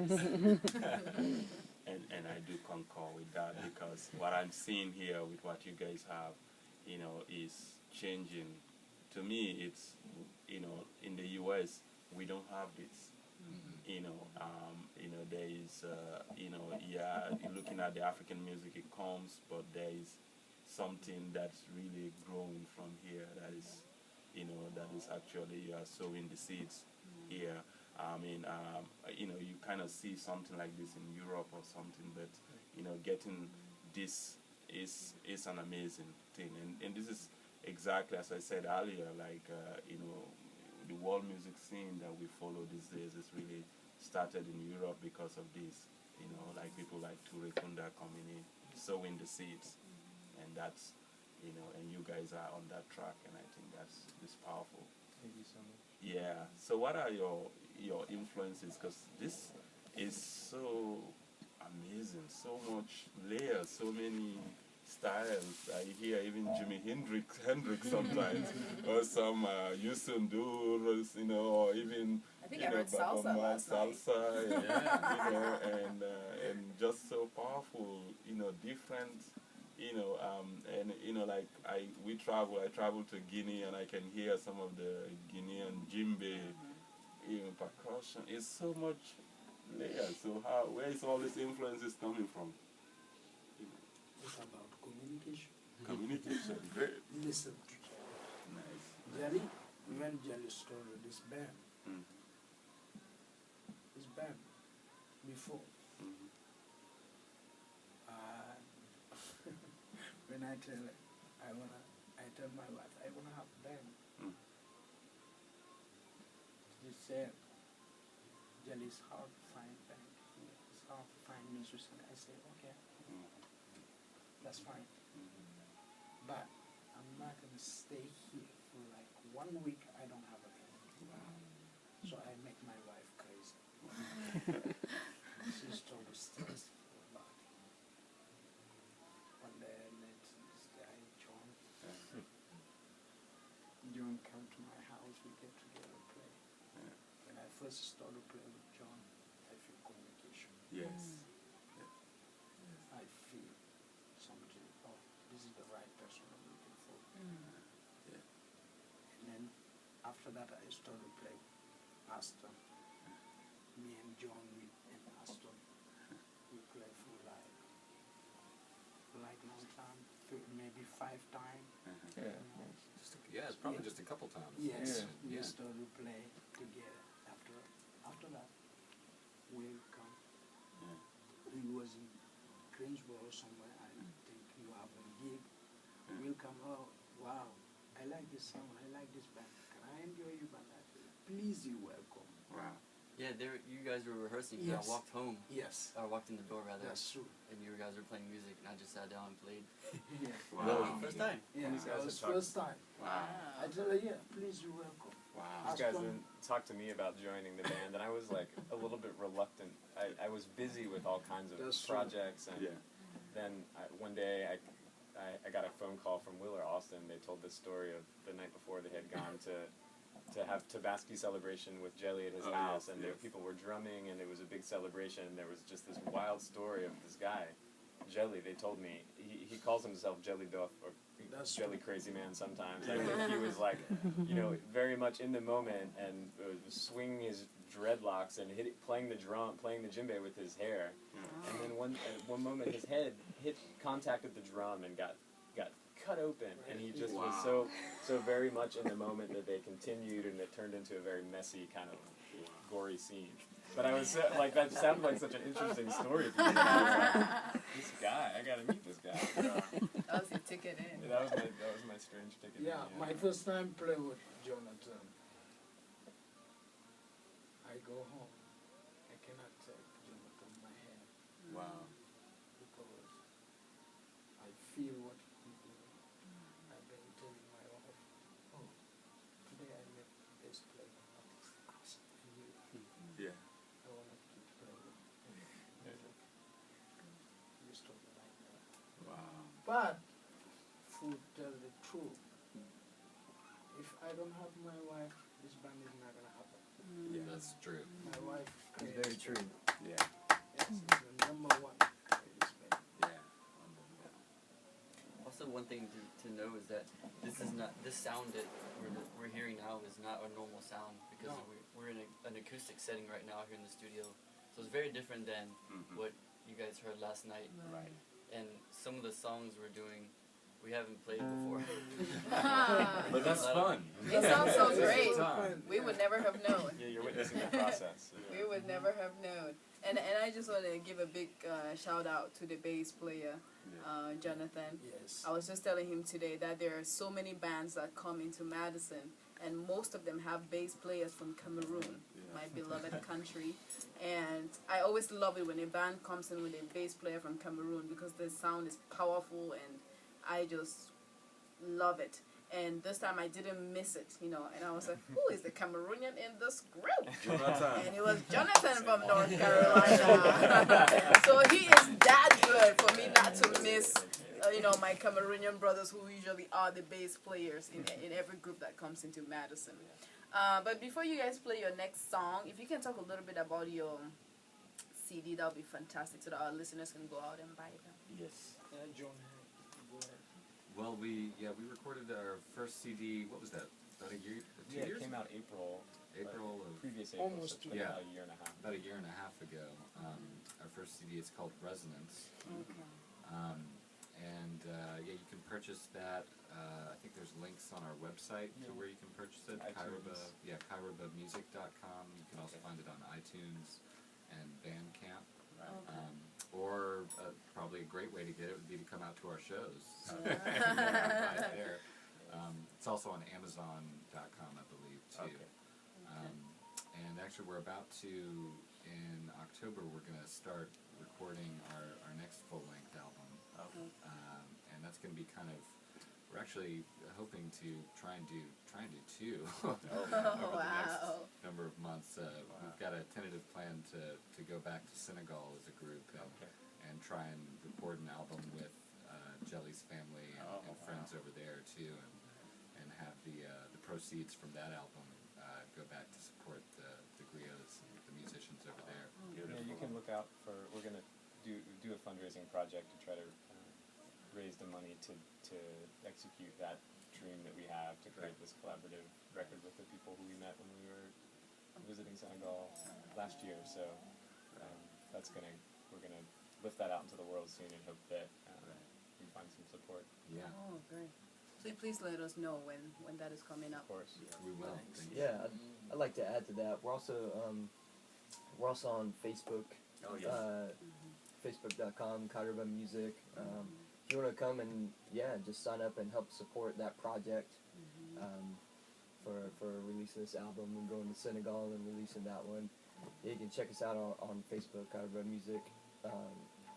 And I do concur with that because what I'm seeing here with what you guys have, is changing. To me, it's, in the U.S. we don't have this. There is, you're looking at the African music, it comes, but there is something that's really growing from here that is, that is actually you are sowing the seeds here. I mean, you kind of see something like this in Europe or something, but, getting this is an amazing thing. And this is exactly, as I said earlier, like, the world music scene that we follow these days is really started in Europe because of this. Like people like Ture Kunda coming in, sowing the seeds. And that's, and you guys are on that track, and I think that's powerful. Thank you so much. Yeah. So what are your influences? Because this is so amazing, so much layers, so many styles. I hear even Jimi Hendrix sometimes, or some Yusun Dur, or even I think I heard salsa last night. salsa, and just so powerful, different. Like I travel to Guinea and I can hear some of the Guinean djembe, percussion. It's so much layers. So where is all these influences coming from? It's about communication. Communication, great. Listen to Nice. Diali. When Diali started this band, before, when I tell my wife I wanna have a band. She said, Diali, it's hard to find band. It's hard to find musicians. I said, okay, that's fine. But I'm not gonna stay here for like 1 week. I don't have a band. So I make my wife crazy. She's totally stressed a lot. One day I met this guy, John. John come to my house. We get together and play. When I first started playing with John, I feel communication. Yes. I feel something. Oh, this is the right person I'm looking for. And then after that, I started playing Aston. Me and John and Aston, we play for like long time, maybe 5 times. Yeah, it's probably just a couple times. Yes, we Yeah. started play together. After that, Will come. He was in Greensboro somewhere. I think you have a gig. Will come. Oh, wow! I like this song. I like this band. Can I enjoy your band? Please, you welcome. Wow. Yeah, you guys were rehearsing. Yes. I walked home. Yes, I walked in the door rather. that's true. And you guys were playing music, and I just sat down and played. Yeah, Wow. First time. yeah. These guys That was have talked- first time. Wow. I tell her, yeah, please, you welcome. Wow. These guys Aston. then talked to me about joining the band, and I was like a little bit reluctant. I was busy with all kinds of That's true. projects, and Yeah. then one day I got a phone call from Will or Austin. They told this story of the night before they had gone to have Tabaski celebration with Jelly at his Oh, house, yes, and yes. people were drumming, and it was a big celebration. And there was just this wild story of this guy, Jelly. They told me he calls himself Jelly Duff or That's Jelly true. Crazy Man sometimes. I think he was like, very much in the moment and swinging his dreadlocks and playing the djembe with his hair. And then at one moment his head contacted the drum and got cut open, and he just was so very much in the moment that they continued, and it turned into a very messy kind of gory scene. But I was like, that sounded like such an interesting story to me. And I was like, this guy, I gotta meet this guy. That was your ticket in. That was my strange ticket. Yeah, my first time play with Jonathan. I go home. I cannot take Jonathan my hand Wow. because I feel what he did. I've been telling my wife, oh, today I met a But, to tell the truth, if I don't have my wife, this band is not gonna happen. Yeah. That's true. My wife It's creates very true. Yeah. Yes, it's the number one in this band. Yeah. Also, one thing to know is that this sound that we're hearing now is not our normal sound because No. we're in an acoustic setting right now here in the studio. So it's very different than what you guys heard last night. Right. And some of the songs we're doing, we haven't played before. But that's fun. It sounds so It's great. fun. We would never have known. Yeah, you're witnessing the process. We would never have known. And I just want to give a big shout out to the bass player, Jonathan. Yes. I was just telling him today that there are so many bands that come into Madison, and most of them have bass players from Cameroon, my beloved country. And I always love it when a band comes in with a bass player from Cameroon because the sound is powerful, and I just love it. And this time I didn't miss it, and I was like, who is the Cameroonian in this group? Jonathan. And it was Jonathan from North Carolina. So he is that good for me not to miss, my Cameroonian brothers who usually are the bass players in every group that comes into Madison. But before you guys play your next song, if you can talk a little bit about your CD, that would be fantastic so that our listeners can go out and buy them. Yes. John, go ahead. Well, we recorded our first CD. What was that? About a year, 2 Yeah, years? it came out April of Previous previous April, Almost so it's been yeah. about a year and a half. about a year and a half ago. Our first CD is called Resonance, Okay. and you can purchase that. I think there's links on our website to Yeah. where you can purchase it. iTunes. KairabaMusic.com. You can also find it on iTunes and Bandcamp. Okay. Or probably a great way to get it would be to come out to our shows. Yeah. Buy it there. It's also on Amazon.com, I believe, too. Okay. And actually, we're about to, in October, we're going to start recording our next full-length album. Okay. And that's going to be kind of, we're actually hoping to try and do two over the next Wow. number of months. We've got a tentative plan to go back to Senegal as a group and try and record an album with Jelly's family and friends over there too, and have the proceeds from that album go back to support the griots and the musicians over there. Yeah, you can look out for. We're gonna do a fundraising project to try to raise the money to execute that dream that we have to create this collaborative record with the people who we met when we were visiting Senegal last year. So we're gonna lift that out into the world soon and hope that we find some support. Yeah, Oh, great. Please let us know when that is coming up. Of course. we will. Thanks. Thank you. Yeah, I'd like to add to that. We're also on Facebook. Oh, yes. Facebook.com, Kaira Music. If you want to come and just sign up and help support that project for releasing this album and going to Senegal and releasing that one. Yeah, you can check us out on Facebook, Kaira Music,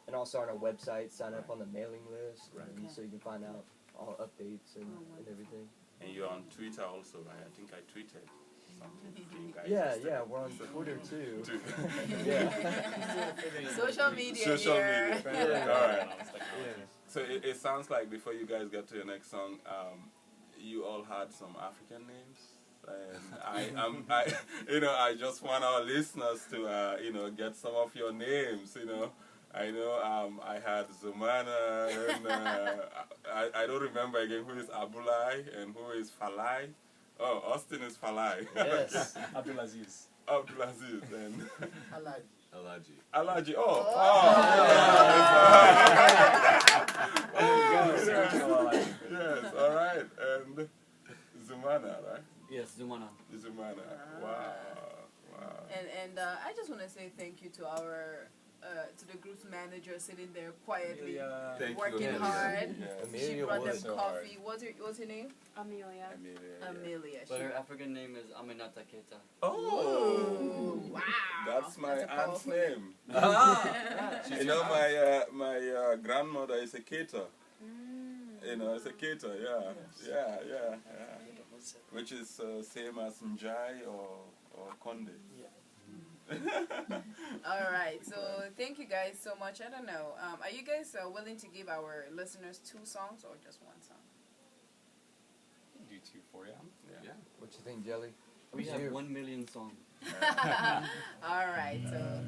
and also on our website. Sign up on the mailing list, and so you can find out all updates and everything. And you're on Twitter also, right? I think I tweeted something to you guys. Yeah, yesterday. we're on Twitter too. Too. Yeah. Social media Social here. media. Yeah. All right. Yeah. So it sounds like before you guys get to your next song, you all had some African names, and I just want our listeners to get some of your names. I know I had Zumana, and I don't remember again who is Abulai and who is Falai. Oh, Austin is Falai. Yes. Abdulaziz. Abdulaziz and Alaji. Alaji. Yes, all right. And Zumana, right? Yes, Zumana. Zumana. Wow. And I just want to say thank you to our to the group's manager sitting there quietly Thank you, working Amelia. hard. Yes. She Amelia brought them was so coffee. What's her name? Amelia. Amelia. But her African name is Aminata Keita. Oh, Wow. that's my a aunt's powerful name. She's My grandmother is a cater. It's a cater. Yeah. Which is same as Njai or Konde. All right. So thank you guys so much. I don't know. Are you guys willing to give our listeners 2 songs or just 1 song? Do 2 for you. Yeah. What you think, Jelly? We Who's have you? 1 million songs. All right. So.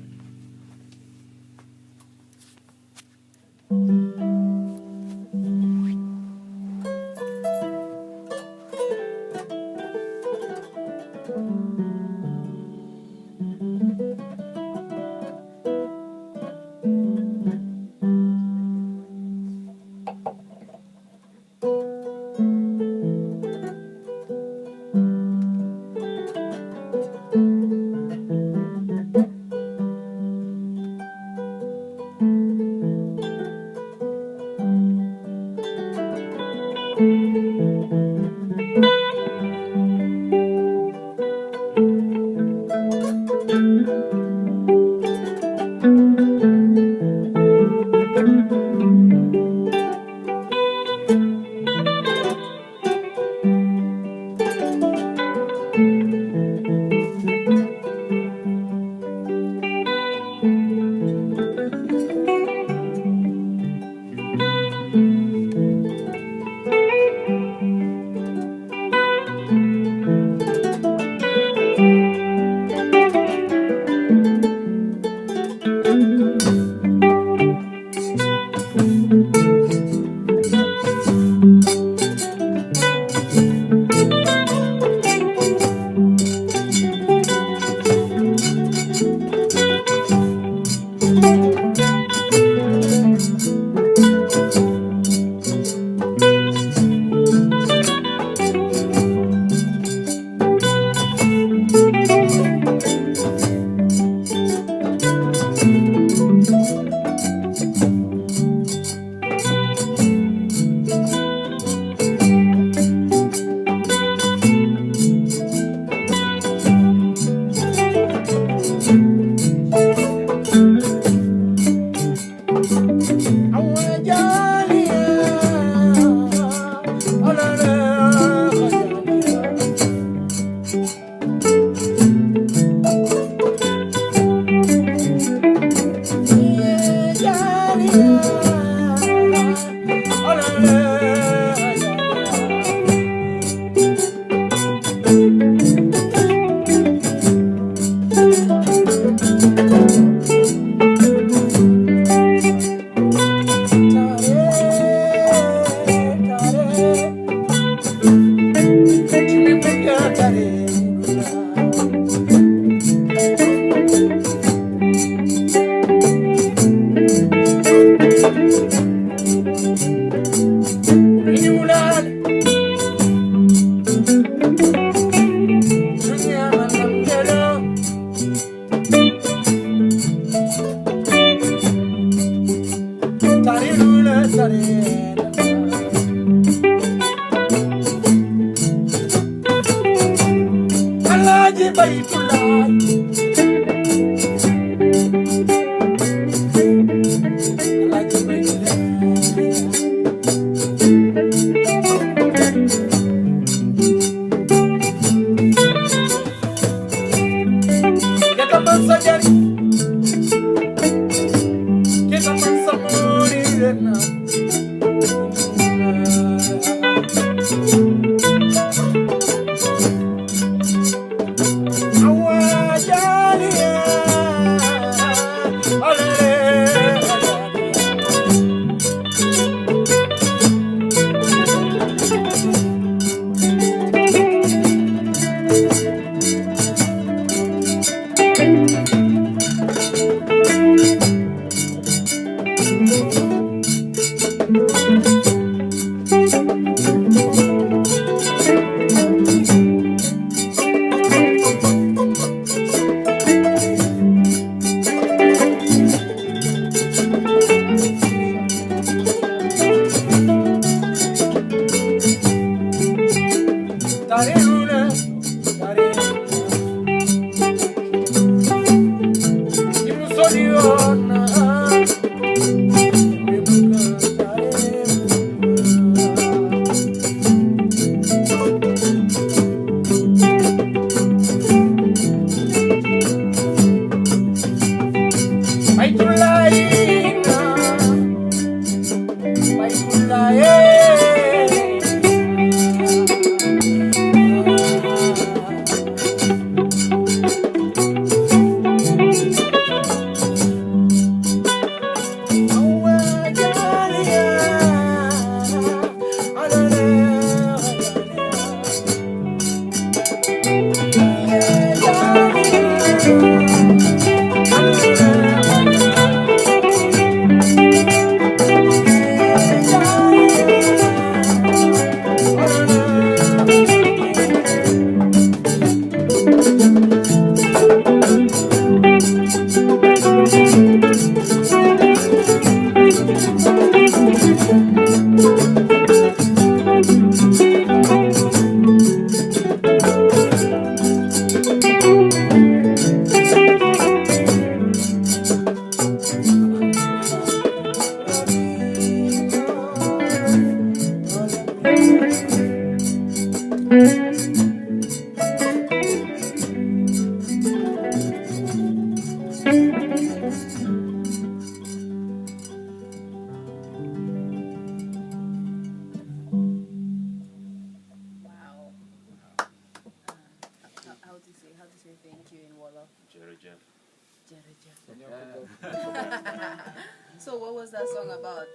So what was that song about?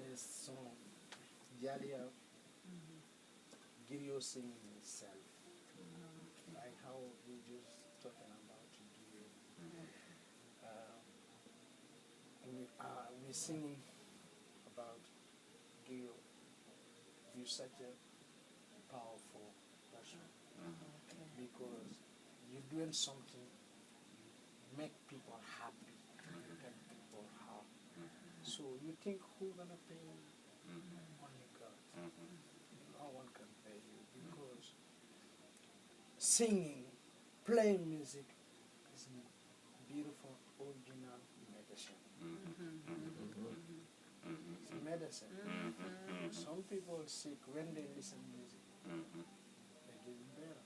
This song, Diali singing itself, like how we just talking about Griot. We're singing about Griot. You're such a powerful person because you're doing something, you make people happy, you make people happy. So you think who's gonna pay you? Only God. No one can pay you because singing, playing music is a beautiful, original medicine. It's medicine. Some people sick when they listen music, they get better.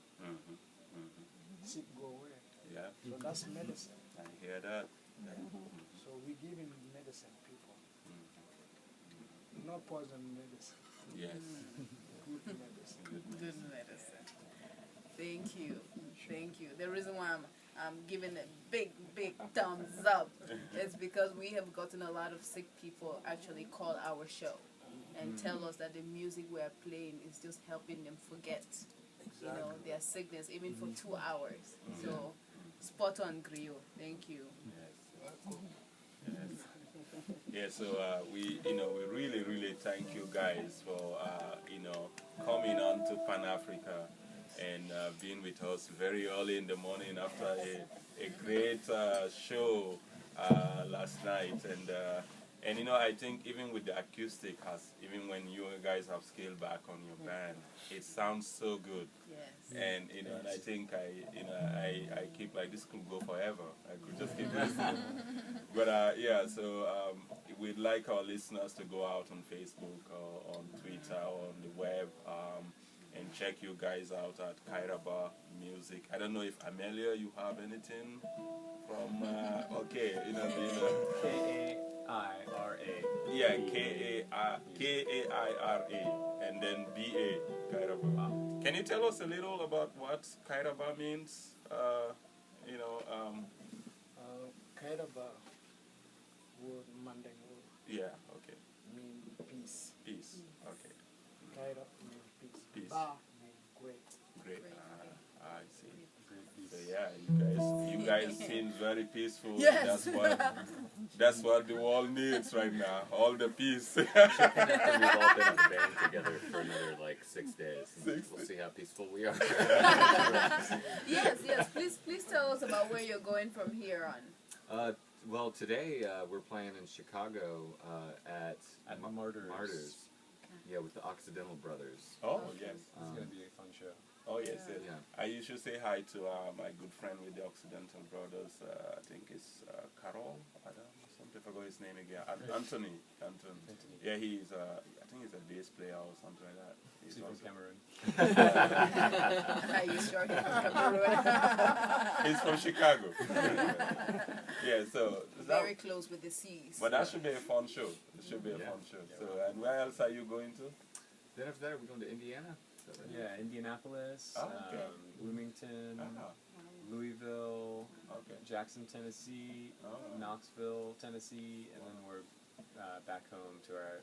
Sick go away. Yeah. So that's medicine. I hear that. So we giving medicine people, not poison medicine. Yes. Good medicine. Good medicine. Thank you. Thank you. The reason why I'm giving a big thumbs up is because we have gotten a lot of sick people actually call our show and tell us that the music we are playing is just helping them forget, you know, their sickness even for 2 hours. So spot on, Griot. Thank you. Yes. Yeah, so we really thank you guys for coming on to Panafrica and being with us very early in the morning after a great show last night. And I think even with the acoustic, even when you guys have scaled back on your band, it sounds so good. Yes. And and I think I keep like this could go forever. I could just keep listening. But so we'd like our listeners to go out on Facebook or on Twitter or on the web and check you guys out at Kaira Music. I don't know if Amelia, you have anything from Kaira. Yeah, Kaira, and then BA, Kaira. Can you tell us a little about what Kaira means? Kaira word, Manding word, Yeah, okay. mean peace. Peace. Okay. Kaira mean peace. Peace. Ba mean great. Great. I see. So yeah, you guys seem very peaceful. Yes. That's what the world needs right now. All the peace. We've all been in a band together for another like 6 days. And we'll see how peaceful we are. Yes. Please tell us about where you're going from here on. Well, today we're playing in Chicago at Martyrs. Martyrs. Yeah, with the Occidental Brothers. Oh yes. It's going to be a fun show. Oh yes. Yeah. I should say hi to my good friend with the Occidental Brothers. I think it's Carol. Adam. Something. I forgot his name again. Anthony. Yeah, he's. I think he's a bass player or something like that. He's from also Cameroon. Are you sure he's from Cameroon? He's from Chicago. Yeah, so Very close with the seas. but that should be a fun show. It should be a fun show. So, and where else are you going to? Then after that, we're going to Indiana. Is that right? Yeah, Indianapolis, Oh, okay. Bloomington, Louisville, Okay. Jackson, Tennessee, Oh. Knoxville, Tennessee, and then we're back home to our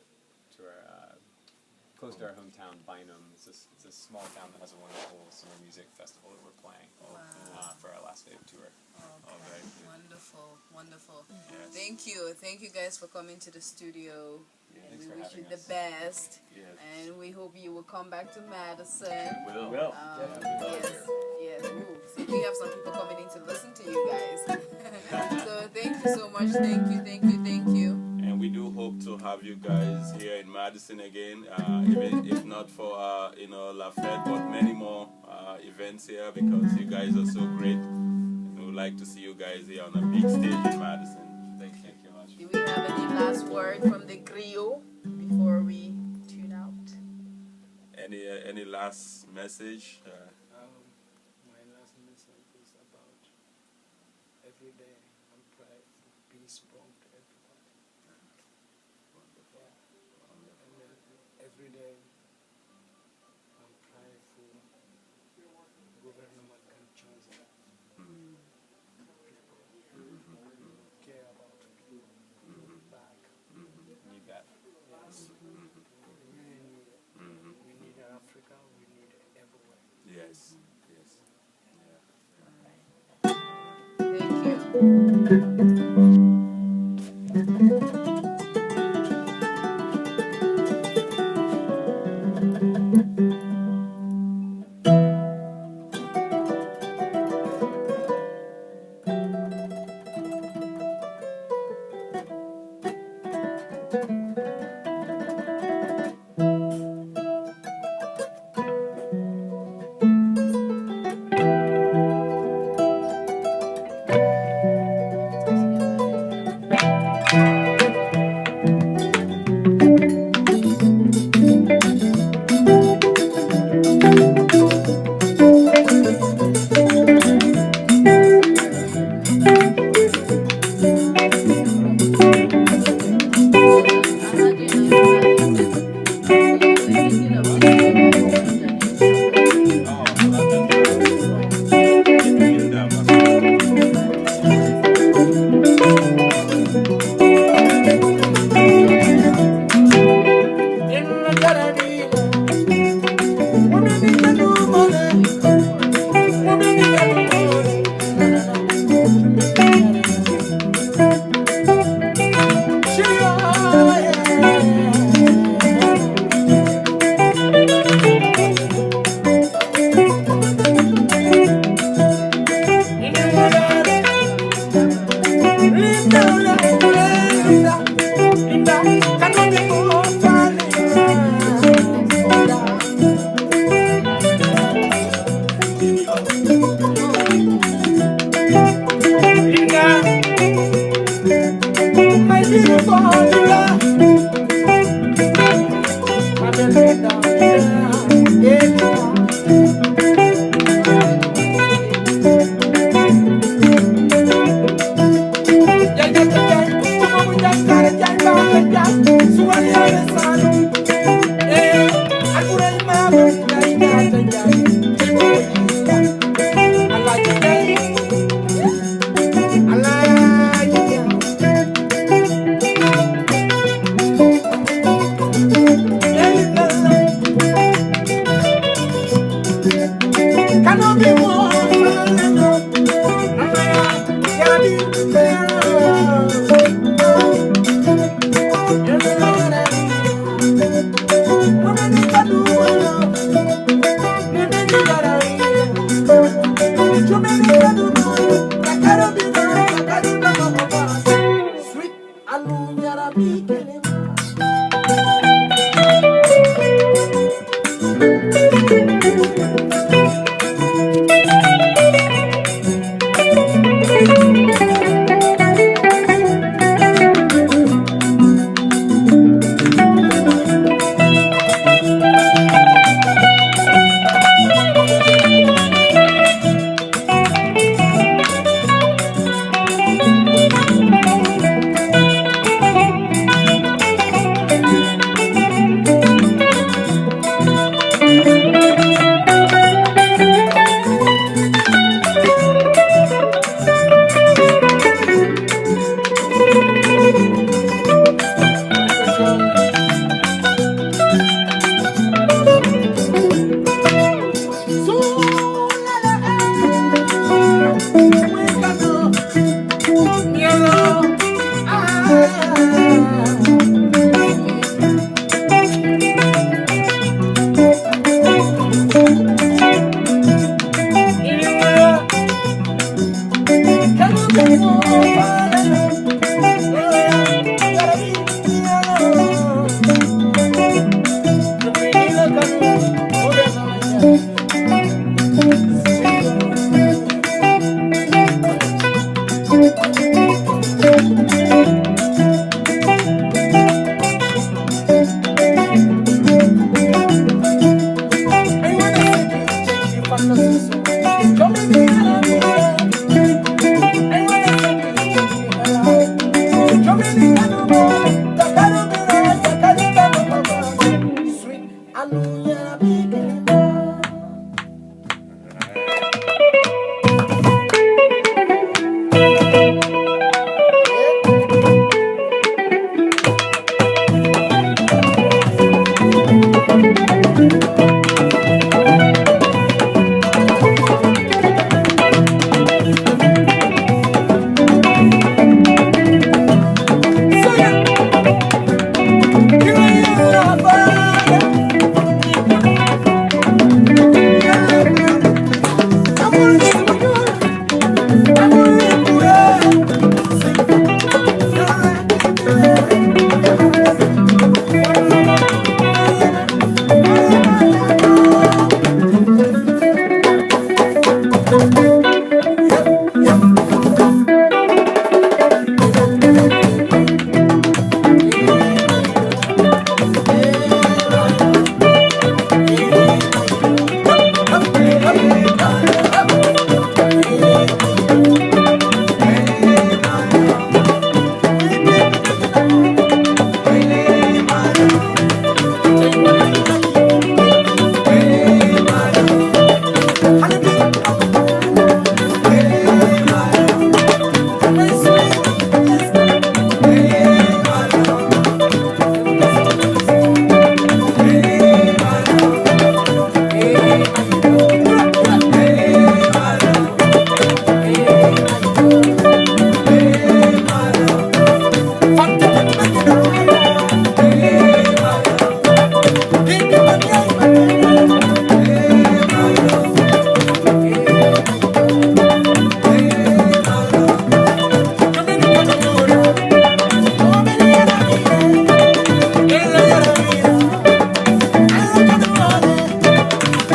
close to our hometown, Bynum. It's a small town that has a wonderful summer music festival that we're playing for our last day of tour. Okay. Wonderful. Yes. Thank you guys for coming to the studio. Yes. And Thanks we for wish you having the us. best. Yes. And we hope you will come back to Madison. Will. Yes. Ooh, so we have some people coming in to listen to you guys. So thank you so much. Thank you. And we do hope to have you guys here in Madison again, even if not for Lafayette, but many more events here because you guys are so great. And we would like to see you guys here on a big stage in Madison. Thank you. Much. Do we have any last word from the griot before we tune out? Any last message? My last message is about every day I'm praying for peace brought to everybody. And then every day I'm praying for government can change that. People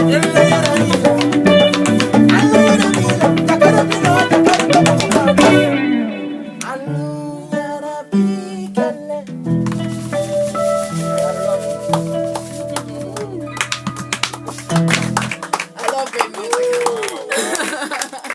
Ella